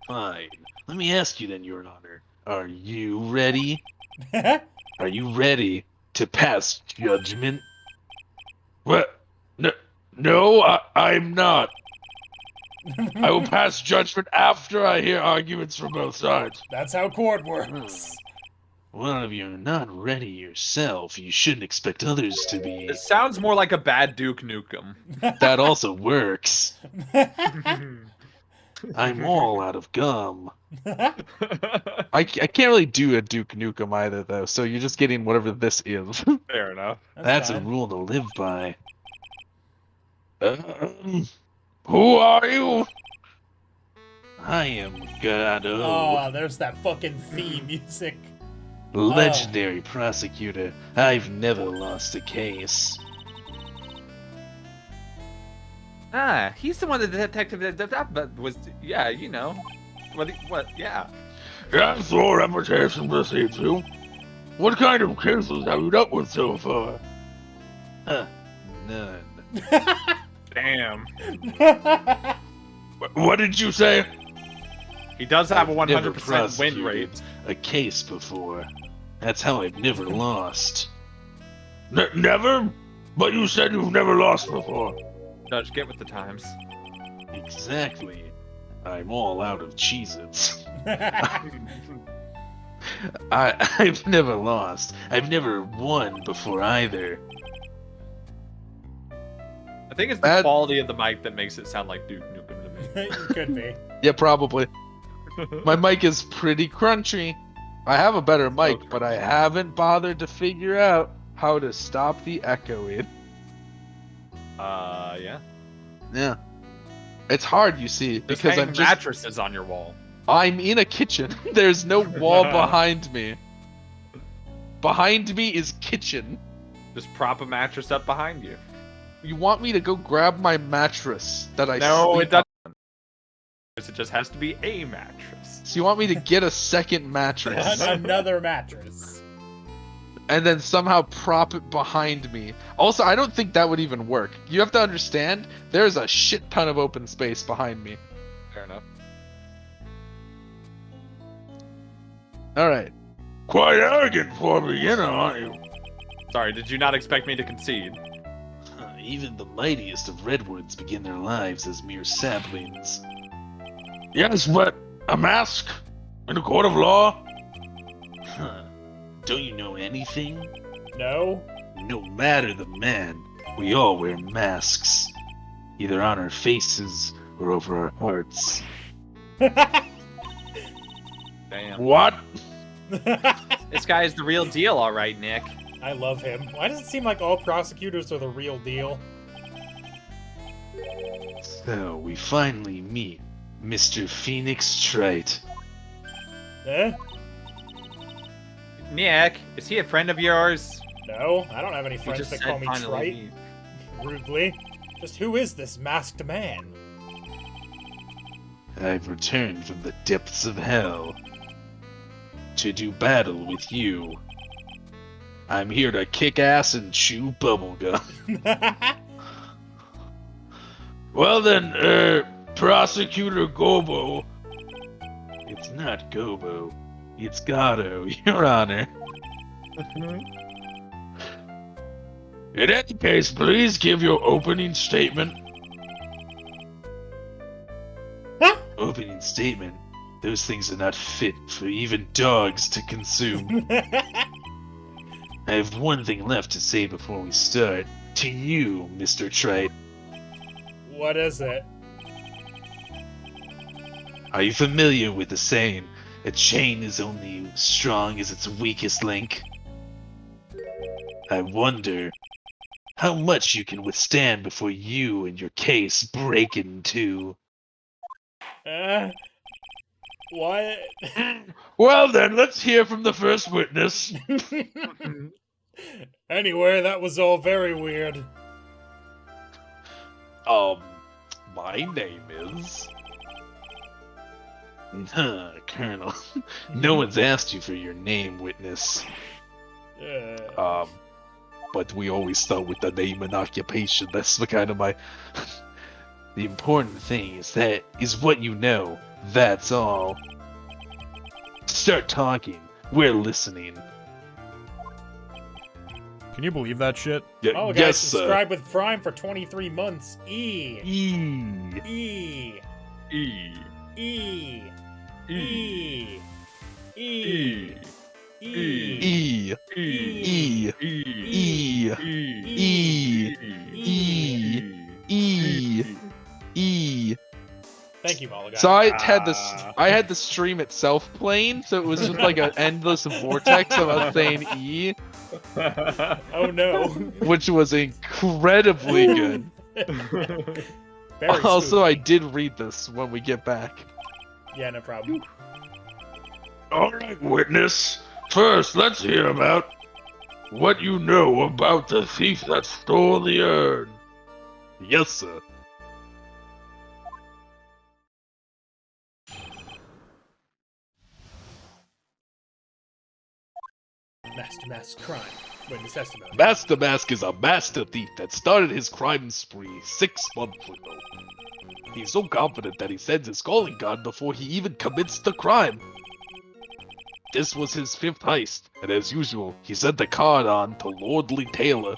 Fine. Let me ask you then, Your Honor. Are you ready? Are you ready to pass judgment? What? No, I'm not. I will pass judgment after I hear arguments from both sides. That's how court works. Well, if you're not ready yourself, you shouldn't expect others to be. It sounds more like a bad Duke Nukem. That also works. I'm all out of gum. I can't really do a Duke Nukem either, though, so you're just getting whatever this is. Fair enough. That's a rule to live by. Who are you? I am Gado. Oh, there's that fucking theme music. Legendary prosecutor. I've never lost a case. Ah, he's the one that the detective that was, yeah, you know. Yeah. Yeah, so reputation precedes you. What kind of cases have you dealt with so far? None. Damn. What did you say? He does have a I've never 100% win prosecuted rate. A case before. That's how I've never lost. Never? But you said you've never lost before. Judge, get with the times. Exactly. I'm all out of Cheez-Its. I've never lost. I've never won before either. I think it's the quality of the mic that makes it sound like Duke Nukem to me. It could be. Yeah, probably. My mic is pretty crunchy. I have a better mic, but I haven't bothered to figure out how to stop the echoing. Yeah. Yeah. It's hard, you see, There's because I'm just... mattresses on your wall. I'm in a kitchen. There's no wall behind me. Behind me is kitchen. Just prop a mattress up behind you. You want me to go grab my mattress that I No, sleep it doesn't. It just has to be a mattress. So you want me to get a second mattress Another mattress. and then somehow prop it behind me. Also, I don't think that would even work. You have to understand, there's a shit ton of open space behind me. Fair enough. Alright. Quite arrogant for me, you know, aren't you? Sorry, did you not expect me to concede? Even the mightiest of redwoods begin their lives as mere saplings. Yes, but a mask in a court of law? Huh. Don't you know anything? No? No matter the man, we all wear masks. Either on our faces or over our hearts. Damn. What? This guy is the real deal, alright, Nick. I love him. Why does it seem like all prosecutors are the real deal? So, we finally meet Mr. Phoenix Trite. Eh? Nick, is he a friend of yours? No, I don't have any He friends just that said call me finally trite. meet. Rudely. Just who is this masked man? I've returned from the depths of hell to do battle with you. I'm here to kick ass and chew bubblegum. Well then, Prosecutor Gobo. It's not Gobo. It's Gatto, Your Honor. In any case, please give your opening statement. Opening statement? Those things are not fit for even dogs to consume. I have one thing left to say before we start. To you, Mr. Trite. What is it? Are you familiar with the saying, a chain is only as strong as its weakest link? I wonder how much you can withstand before you and your case break in two. What? Well then, let's hear from the first witness. Anyway, that was all very weird. My name is... Colonel. No one's asked you for your name, witness. But we always start with the name and occupation. That's the kind of my... The important thing is what you know. That's all. Start talking. We're listening. Can you believe that shit? Oh, guys, yes, subscribe with Prime for 23 months. E. E. E. E. E. E. E. E. E. E. E. E. E. E. E. Thank you, Mulligan. So I had the stream itself playing, so it was just like an endless vortex of us saying E, Oh no. which was incredibly good. Very Also, spooky. I did read this when we get back. Yeah, no problem. Alright, witness. First, let's hear about what you know about the thief that stole the urn. Yes, sir. Master crime. Witness testimony. Master Mask is a master thief that started his crime spree 6 months ago. He's so confident that he sends his calling card before he even commits the crime. This was his 5th heist, and as usual, he sent the card on to Lordly Taylor.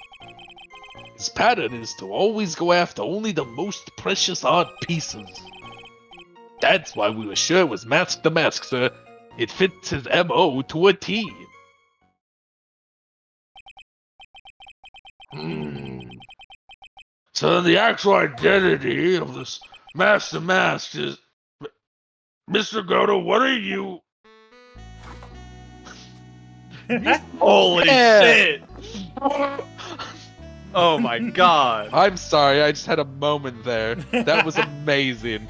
His pattern is to always go after only the most precious art pieces. That's why we were sure it was Mask the Mask, sir. It fits his MO to a T. So then the actual identity of this Mask the Mask is... Mr. Goto, what are you... Holy shit! Oh my god. I'm sorry, I just had a moment there. That was amazing.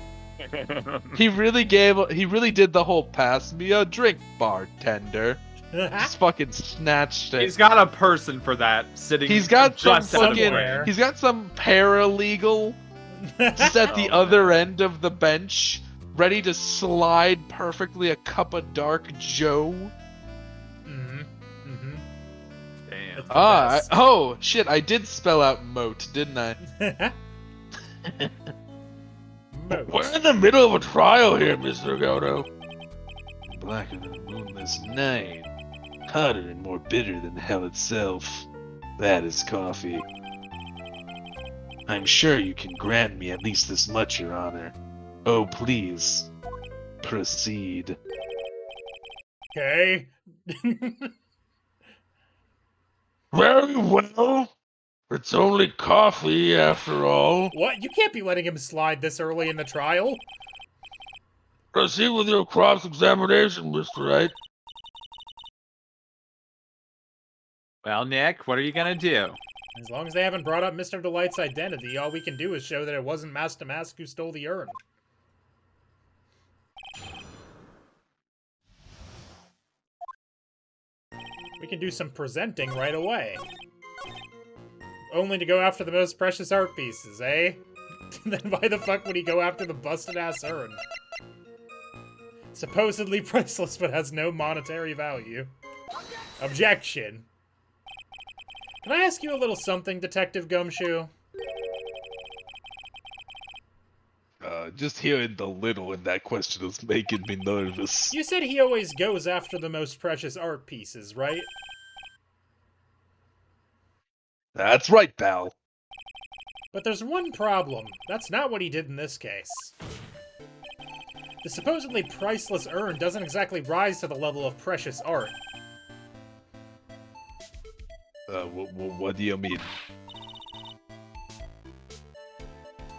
He really did the whole pass me a drink, bartender. Just fucking snatched it. He's got a person for that sitting. He's got some just out of the fucking. way. He's got some paralegal just at the other end of the bench, ready to slide perfectly a cup of dark Joe. Damn. Oh shit! I did spell out moat, didn't I? We're in the middle of a trial here, Mr. Goto. Blacker than a moonless night. Hotter and more bitter than hell itself. That is coffee. I'm sure you can grant me at least this much, Your Honor. Oh, please. Proceed. Okay. Very well. It's only coffee, after all. What? You can't be letting him slide this early in the trial. Proceed with your cross-examination, Mr. Wright. Well, Nick, what are you gonna do? As long as they haven't brought up Mr. Delight's identity, all we can do is show that it wasn't Mask to Mask who stole the urn. We can do some presenting right away. Only to go after the most precious art pieces, eh? Then why the fuck would he go after the busted-ass urn? Supposedly priceless, but has no monetary value. Objection. Can I ask you a little something, Detective Gumshoe? Just hearing the little in that question is making me nervous. You said he always goes after the most precious art pieces, right? That's right, pal. But there's one problem. That's not what he did in this case. The supposedly priceless urn doesn't exactly rise to the level of precious art. What do you mean?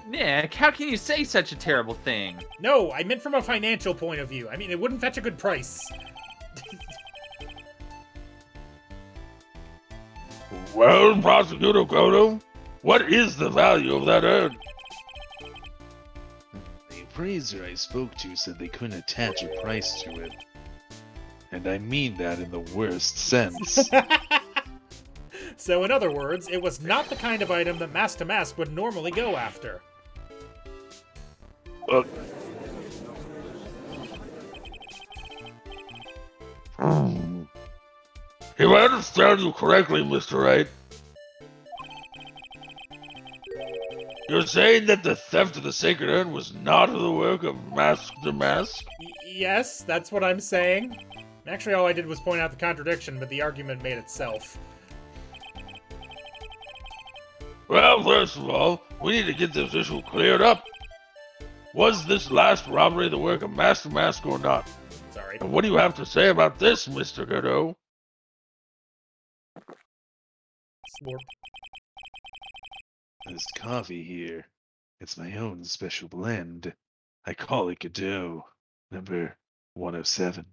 Nick, how can you say such a terrible thing? No, I meant from a financial point of view. I mean, it wouldn't fetch a good price. Well, Prosecutor Goto, what is the value of that urn? The appraiser I spoke to said they couldn't attach a price to it. And I mean that in the worst sense. So in other words, it was not the kind of item that Mask to Mask would normally go after. If I understand you correctly, Mr. Wright, you're saying that the theft of the sacred urn was not the work of Mask to Mask? Yes, that's what I'm saying. Actually, all I did was point out the contradiction, but the argument made itself. Well, first of all, we need to get this issue cleared up. Was this last robbery the work of Mask to Mask or not? Sorry. And what do you have to say about this, Mr. Goto? Slurp. This coffee here, it's my own special blend. I call it Godot, number 107.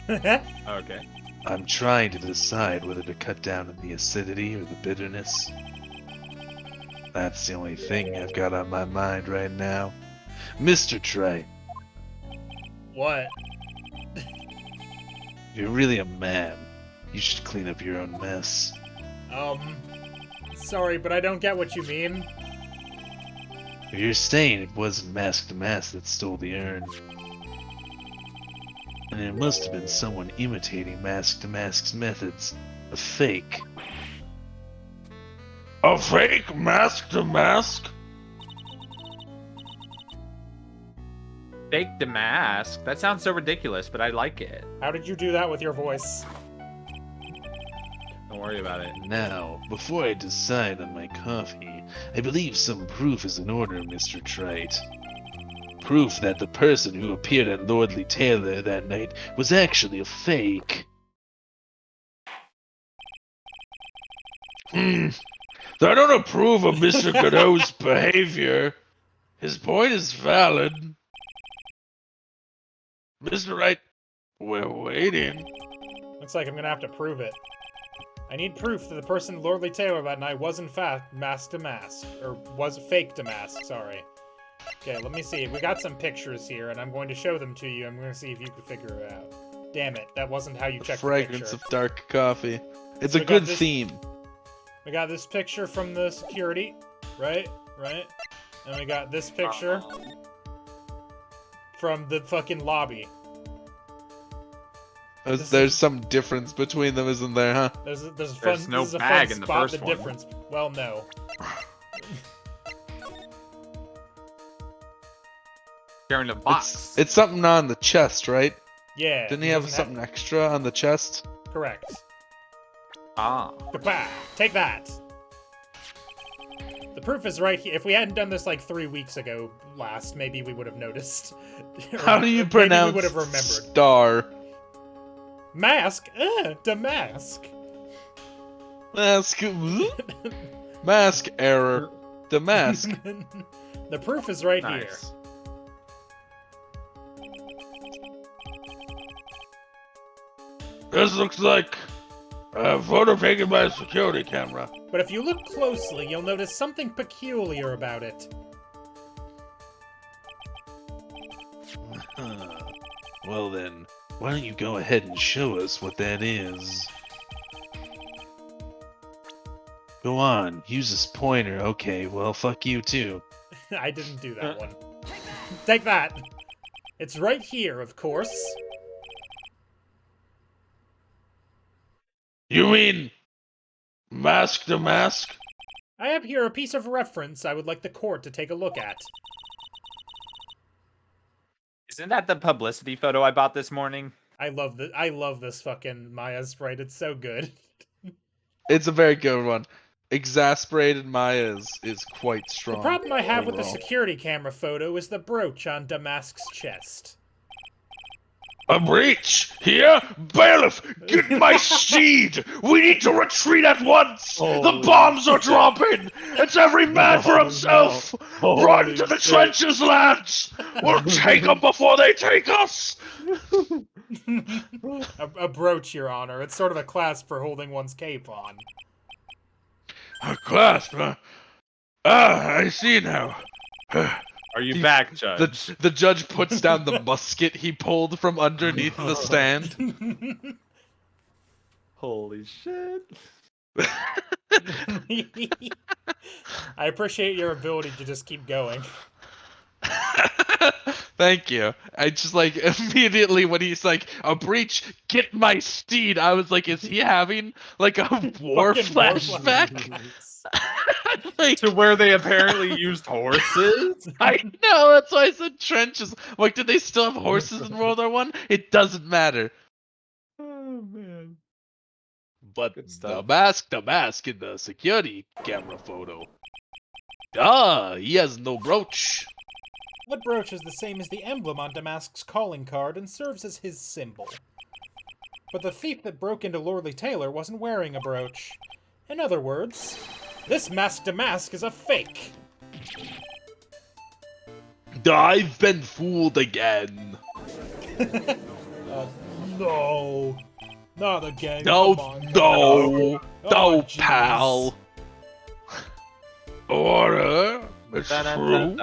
Okay. I'm trying to decide whether to cut down on the acidity or the bitterness. That's the only thing I've got on my mind right now. Mr. Trey, What? you're really a man. You should clean up your own mess. Sorry, but I don't get what you mean. You're saying it wasn't Mask to Mask that stole the urn. And it must have been someone imitating Mask to Mask's methods. A fake. A fake Mask to Mask? Fake the mask? That sounds so ridiculous, but I like it. How did you do that with your voice? Don't worry about it. Now, before I decide on my coffee, I believe some proof is in order, Mr. Trite. Proof that the person who appeared at Lordly Taylor that night was actually a fake. I don't approve of Mr. Godot's behavior. His point is valid. Mr. Wright, we're waiting. Looks like I'm gonna have to prove it. I need proof that the person Lordly Taylor that night was in fact masked to mask. Or was fake to mask, sorry. Okay, let me see. We got some pictures here, and I'm going to show them to you. I'm going to see if you can figure it out. Damn it, that wasn't how you checked the Fragrance picture. of dark coffee. It's So a we got good this- theme. We got this picture from the security, right? And we got this picture from the fucking lobby. There's some difference between them, isn't there, huh? There's a There's fun, no this is a bag fun in the spot first the one. difference. Well, no. Carrying a box. It's something on the chest, right? Yeah. Didn't he have doesn't something extra on the chest? Correct. Ah. Kapah! Take that! The proof is right here. If we hadn't done this like 3 weeks ago last, maybe we would have noticed. How do you Maybe pronounce we would have remembered. star? Mask? Damask. Mask. Mask error. The mask. The proof is right here. Nice. This looks like a photo taken by a security camera. But if you look closely, you'll notice something peculiar about it. Well then, why don't you go ahead and show us what that is? Go on, use this pointer. Okay, well, fuck you too. I didn't do that one. Take that! It's right here, of course. You mean mask to mask? I have here a piece of reference I would like the court to take a look at. Isn't that the publicity photo I bought this morning? I love this fucking Maya sprite. It's so good. It's a very good one. Exasperated Maya is quite strong. The problem I have with the overall. security camera photo is the brooch on Damask's chest. A breach! Here? Bailiff, get my steed! We need to retreat at once! The bombs are dropping! It's every man for himself! Run to the trenches, lads! We'll take them before they take us! A brooch, Your Honor. It's sort of a clasp for holding one's cape on. A clasp, huh? Ah, I see now. Are you back, Judge? The judge puts down the musket he pulled from underneath the stand. Holy shit. I appreciate your ability to just keep going. Thank you. I just like immediately when he's like a breach, get my steed. I was like, is he having like a war Fucking war flashback? flashbacks. Like, To where they apparently used horses? I know that's why I said trenches. Like, did they still have horses in World War One? It doesn't matter. Oh, man. But Good the stuff. mask in the security camera photo. Ah, he has no brooch. That brooch is the same as the emblem on Damask's calling card and serves as his symbol. But the thief that broke into Lordly Taylor wasn't wearing a brooch. In other words, this Mask Damask is a fake. I've been fooled again. No. Not again. No, come on. no, Oh, no, jeez. pal. Order? It's true.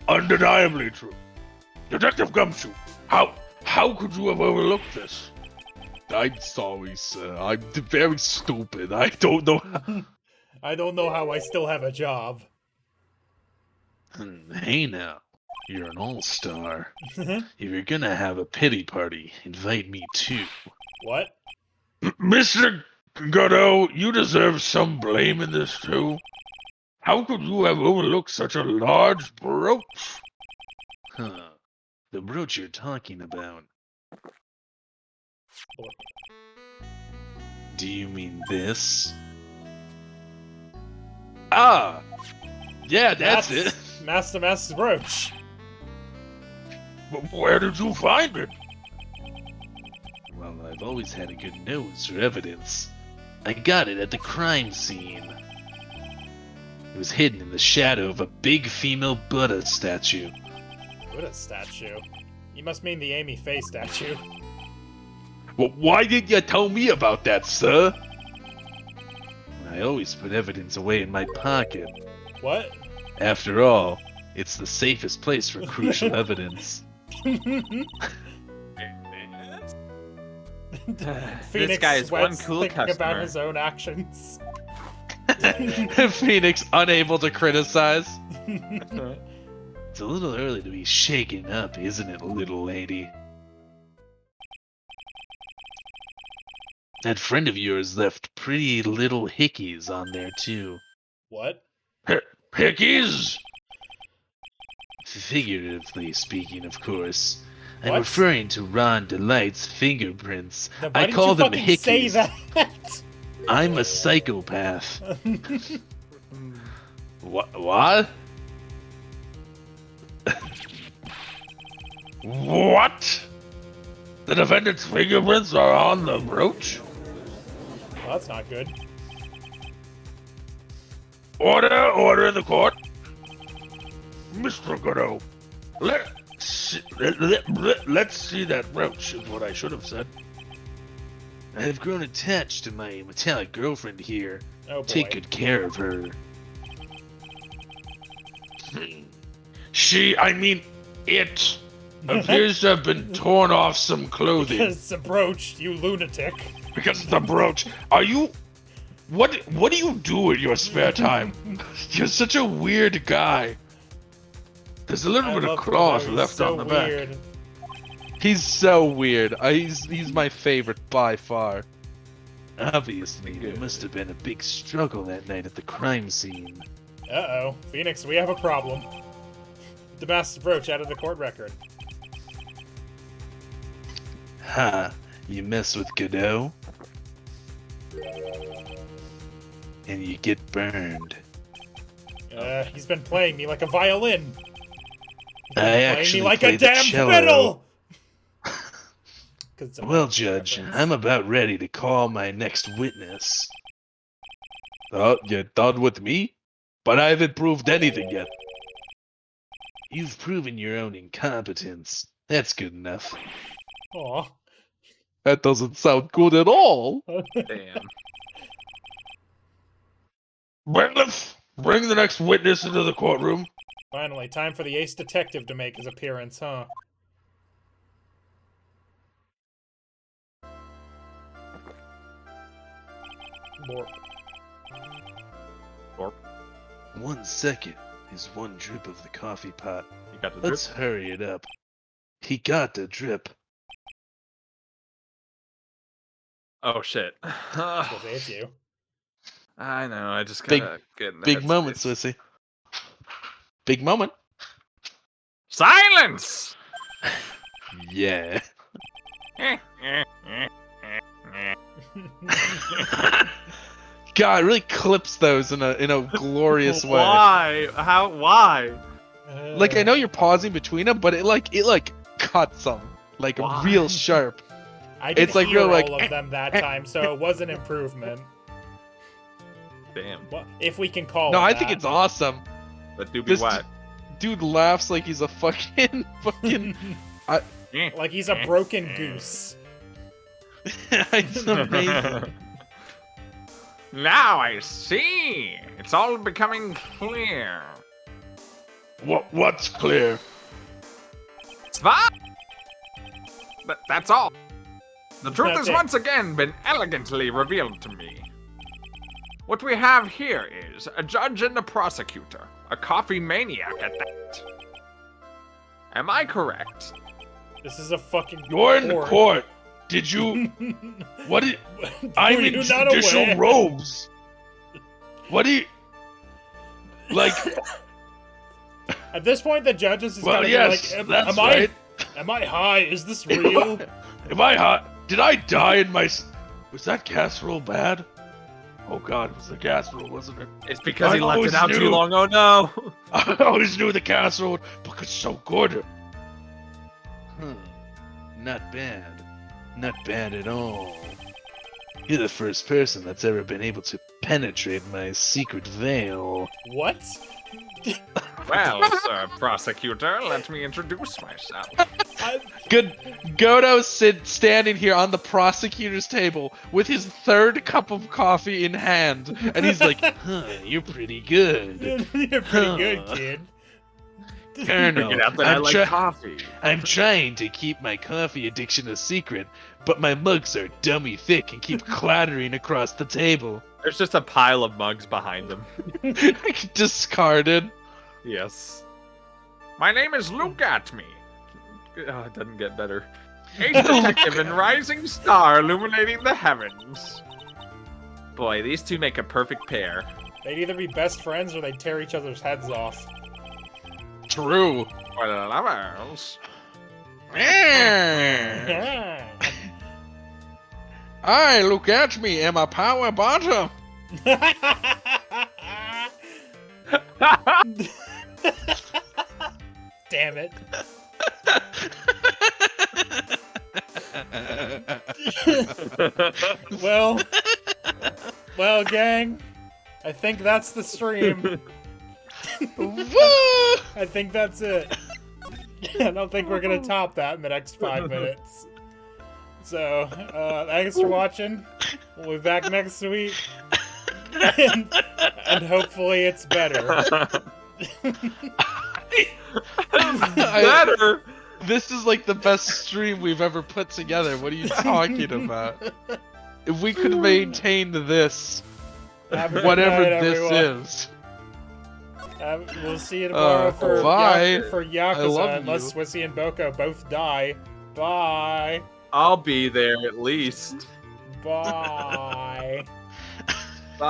Undeniably true. Detective Gumshoe, how could you have overlooked this? I'm sorry, sir. I'm very stupid. I don't know. I don't know how I still have a job. Hey now, you're an all-star. If you're gonna have a pity party, invite me too. What? Mr. Godot, you deserve some blame in this too. How could you have overlooked such a large brooch? Huh. The brooch you're talking about. Do you mean this? Ah! Yeah, that's it. Master's brooch. But where did you find it? Well, I've always had a good nose for evidence. I got it at the crime scene. It was hidden in the shadow of a big female Buddha statue. Buddha statue? You must mean the Amy Faye statue. Well, why didn't you tell me about that, sir? I always put evidence away in my pocket. What? After all, it's the safest place for crucial evidence. This guy is one sweats cool thinking about customer. his own actions. Phoenix unable to criticize. It's a little early to be shaken up, isn't it, little lady? That friend of yours left pretty little hickeys on there, too. What? Hickeys? Figuratively speaking, of course. I'm What? referring to Ron Delight's fingerprints. Then why I didn't call you them fucking say hickeys. that? I'm a psychopath. What? What? The defendant's fingerprints are on the brooch? Well, that's not good. Order in the court. Mr. Godot, let's see that brooch, is what I should have said. I've grown attached to my metallic girlfriend here. Oh boy. Take good care of her. It appears to have been torn off some clothing. Because it's a brooch, you lunatic. Because of the brooch. Are you... What do you do in your spare time? You're such a weird guy. There's a little I bit of love cloth Godot, he's left so on the back. weird. He's so weird. He's my favorite by far. Obviously, there must have been a big struggle that night at the crime scene. Uh-oh. Phoenix, we have a problem. Damascus brooch out of the court record. Ha! You mess with Godot? And you get burned. He's been playing me like a violin. He's been I playing actually me like play a the damn cello. fiddle! 'Cause it's a Well, Muppet Judge, reference. I'm about ready to call my next witness. Oh, you're done with me? But I haven't proved anything yet. You've proven your own incompetence. That's good enough. Aw. That doesn't sound good at all. Damn. Bailiff, bring the next witness into the courtroom. Finally, time for the ace detective to make his appearance, huh? Borp. 1 second is one drip of the coffee pot. You got the drip? Let's hurry it up. He got the drip. Oh shit. Because it's you. I know, I just Big- gotta get in the Big moment, headspace. Swissy. Big moment. Silence! Yeah. God, it really clips those in a glorious way. Why? Why? Like I know you're pausing between them, but it cuts them like Why? real sharp. I did it's like hear real, like, all of them that time, so it was an improvement. Damn. Well, if we can call No, it I that. think it's awesome. But do be This what? dude laughs like he's a fucking like he's a broken goose. it's amazing. Now I see. It's all becoming clear. What's clear? It's fine. That's all. The truth That's has it. once again been elegantly revealed to me. What we have here is a judge and a prosecutor, a coffee maniac at that. Am I correct? This is a fucking. You're in the court. court. Did you... What did... I'm Were in you not judicial aware? robes. What do you... Like... At this point, the judges is Well, gotta yes, be like, that's am I high? Is this real? Am I hot? Did I die in my... Was that casserole bad? Oh god, it was the casserole, wasn't it? It's because I he left always it out too knew. long. Oh no. I always knew the casserole would look it's so good. Not bad. Not bad at all. You're the first person that's ever been able to penetrate my secret veil. What? Well, sir prosecutor, let me introduce myself. Good. Godo's standing here on the prosecutor's table with his third cup of coffee in hand, and he's like, Huh, you're pretty good. You're pretty good, kid. Colonel, Figured out that I like coffee. I'm trying to keep my coffee addiction a secret, but my mugs are dummy thick and keep clattering across the table. There's just a pile of mugs behind him. discarded. Yes. My name is Luke Atme. Oh, it doesn't get better. A detective and rising star illuminating the heavens. Boy, these two make a perfect pair. They'd either be best friends or they'd tear each other's heads off. True. For the lovers. Hi, look at me, am a power bottom. Damn it. Well, gang, I think that's the stream. I think that's it. I don't think we're gonna top that in the next 5 minutes. So, thanks for watching. We'll be back next week. And hopefully it's better. Better? This is like the best stream we've ever put together. What are you talking about? If we could maintain this, Have a good whatever night, this everyone. is. We'll see you tomorrow for bye. for I Yakuza, love unless you. Swissy and Boko both die. Bye. I'll be there at least. Bye. Bye.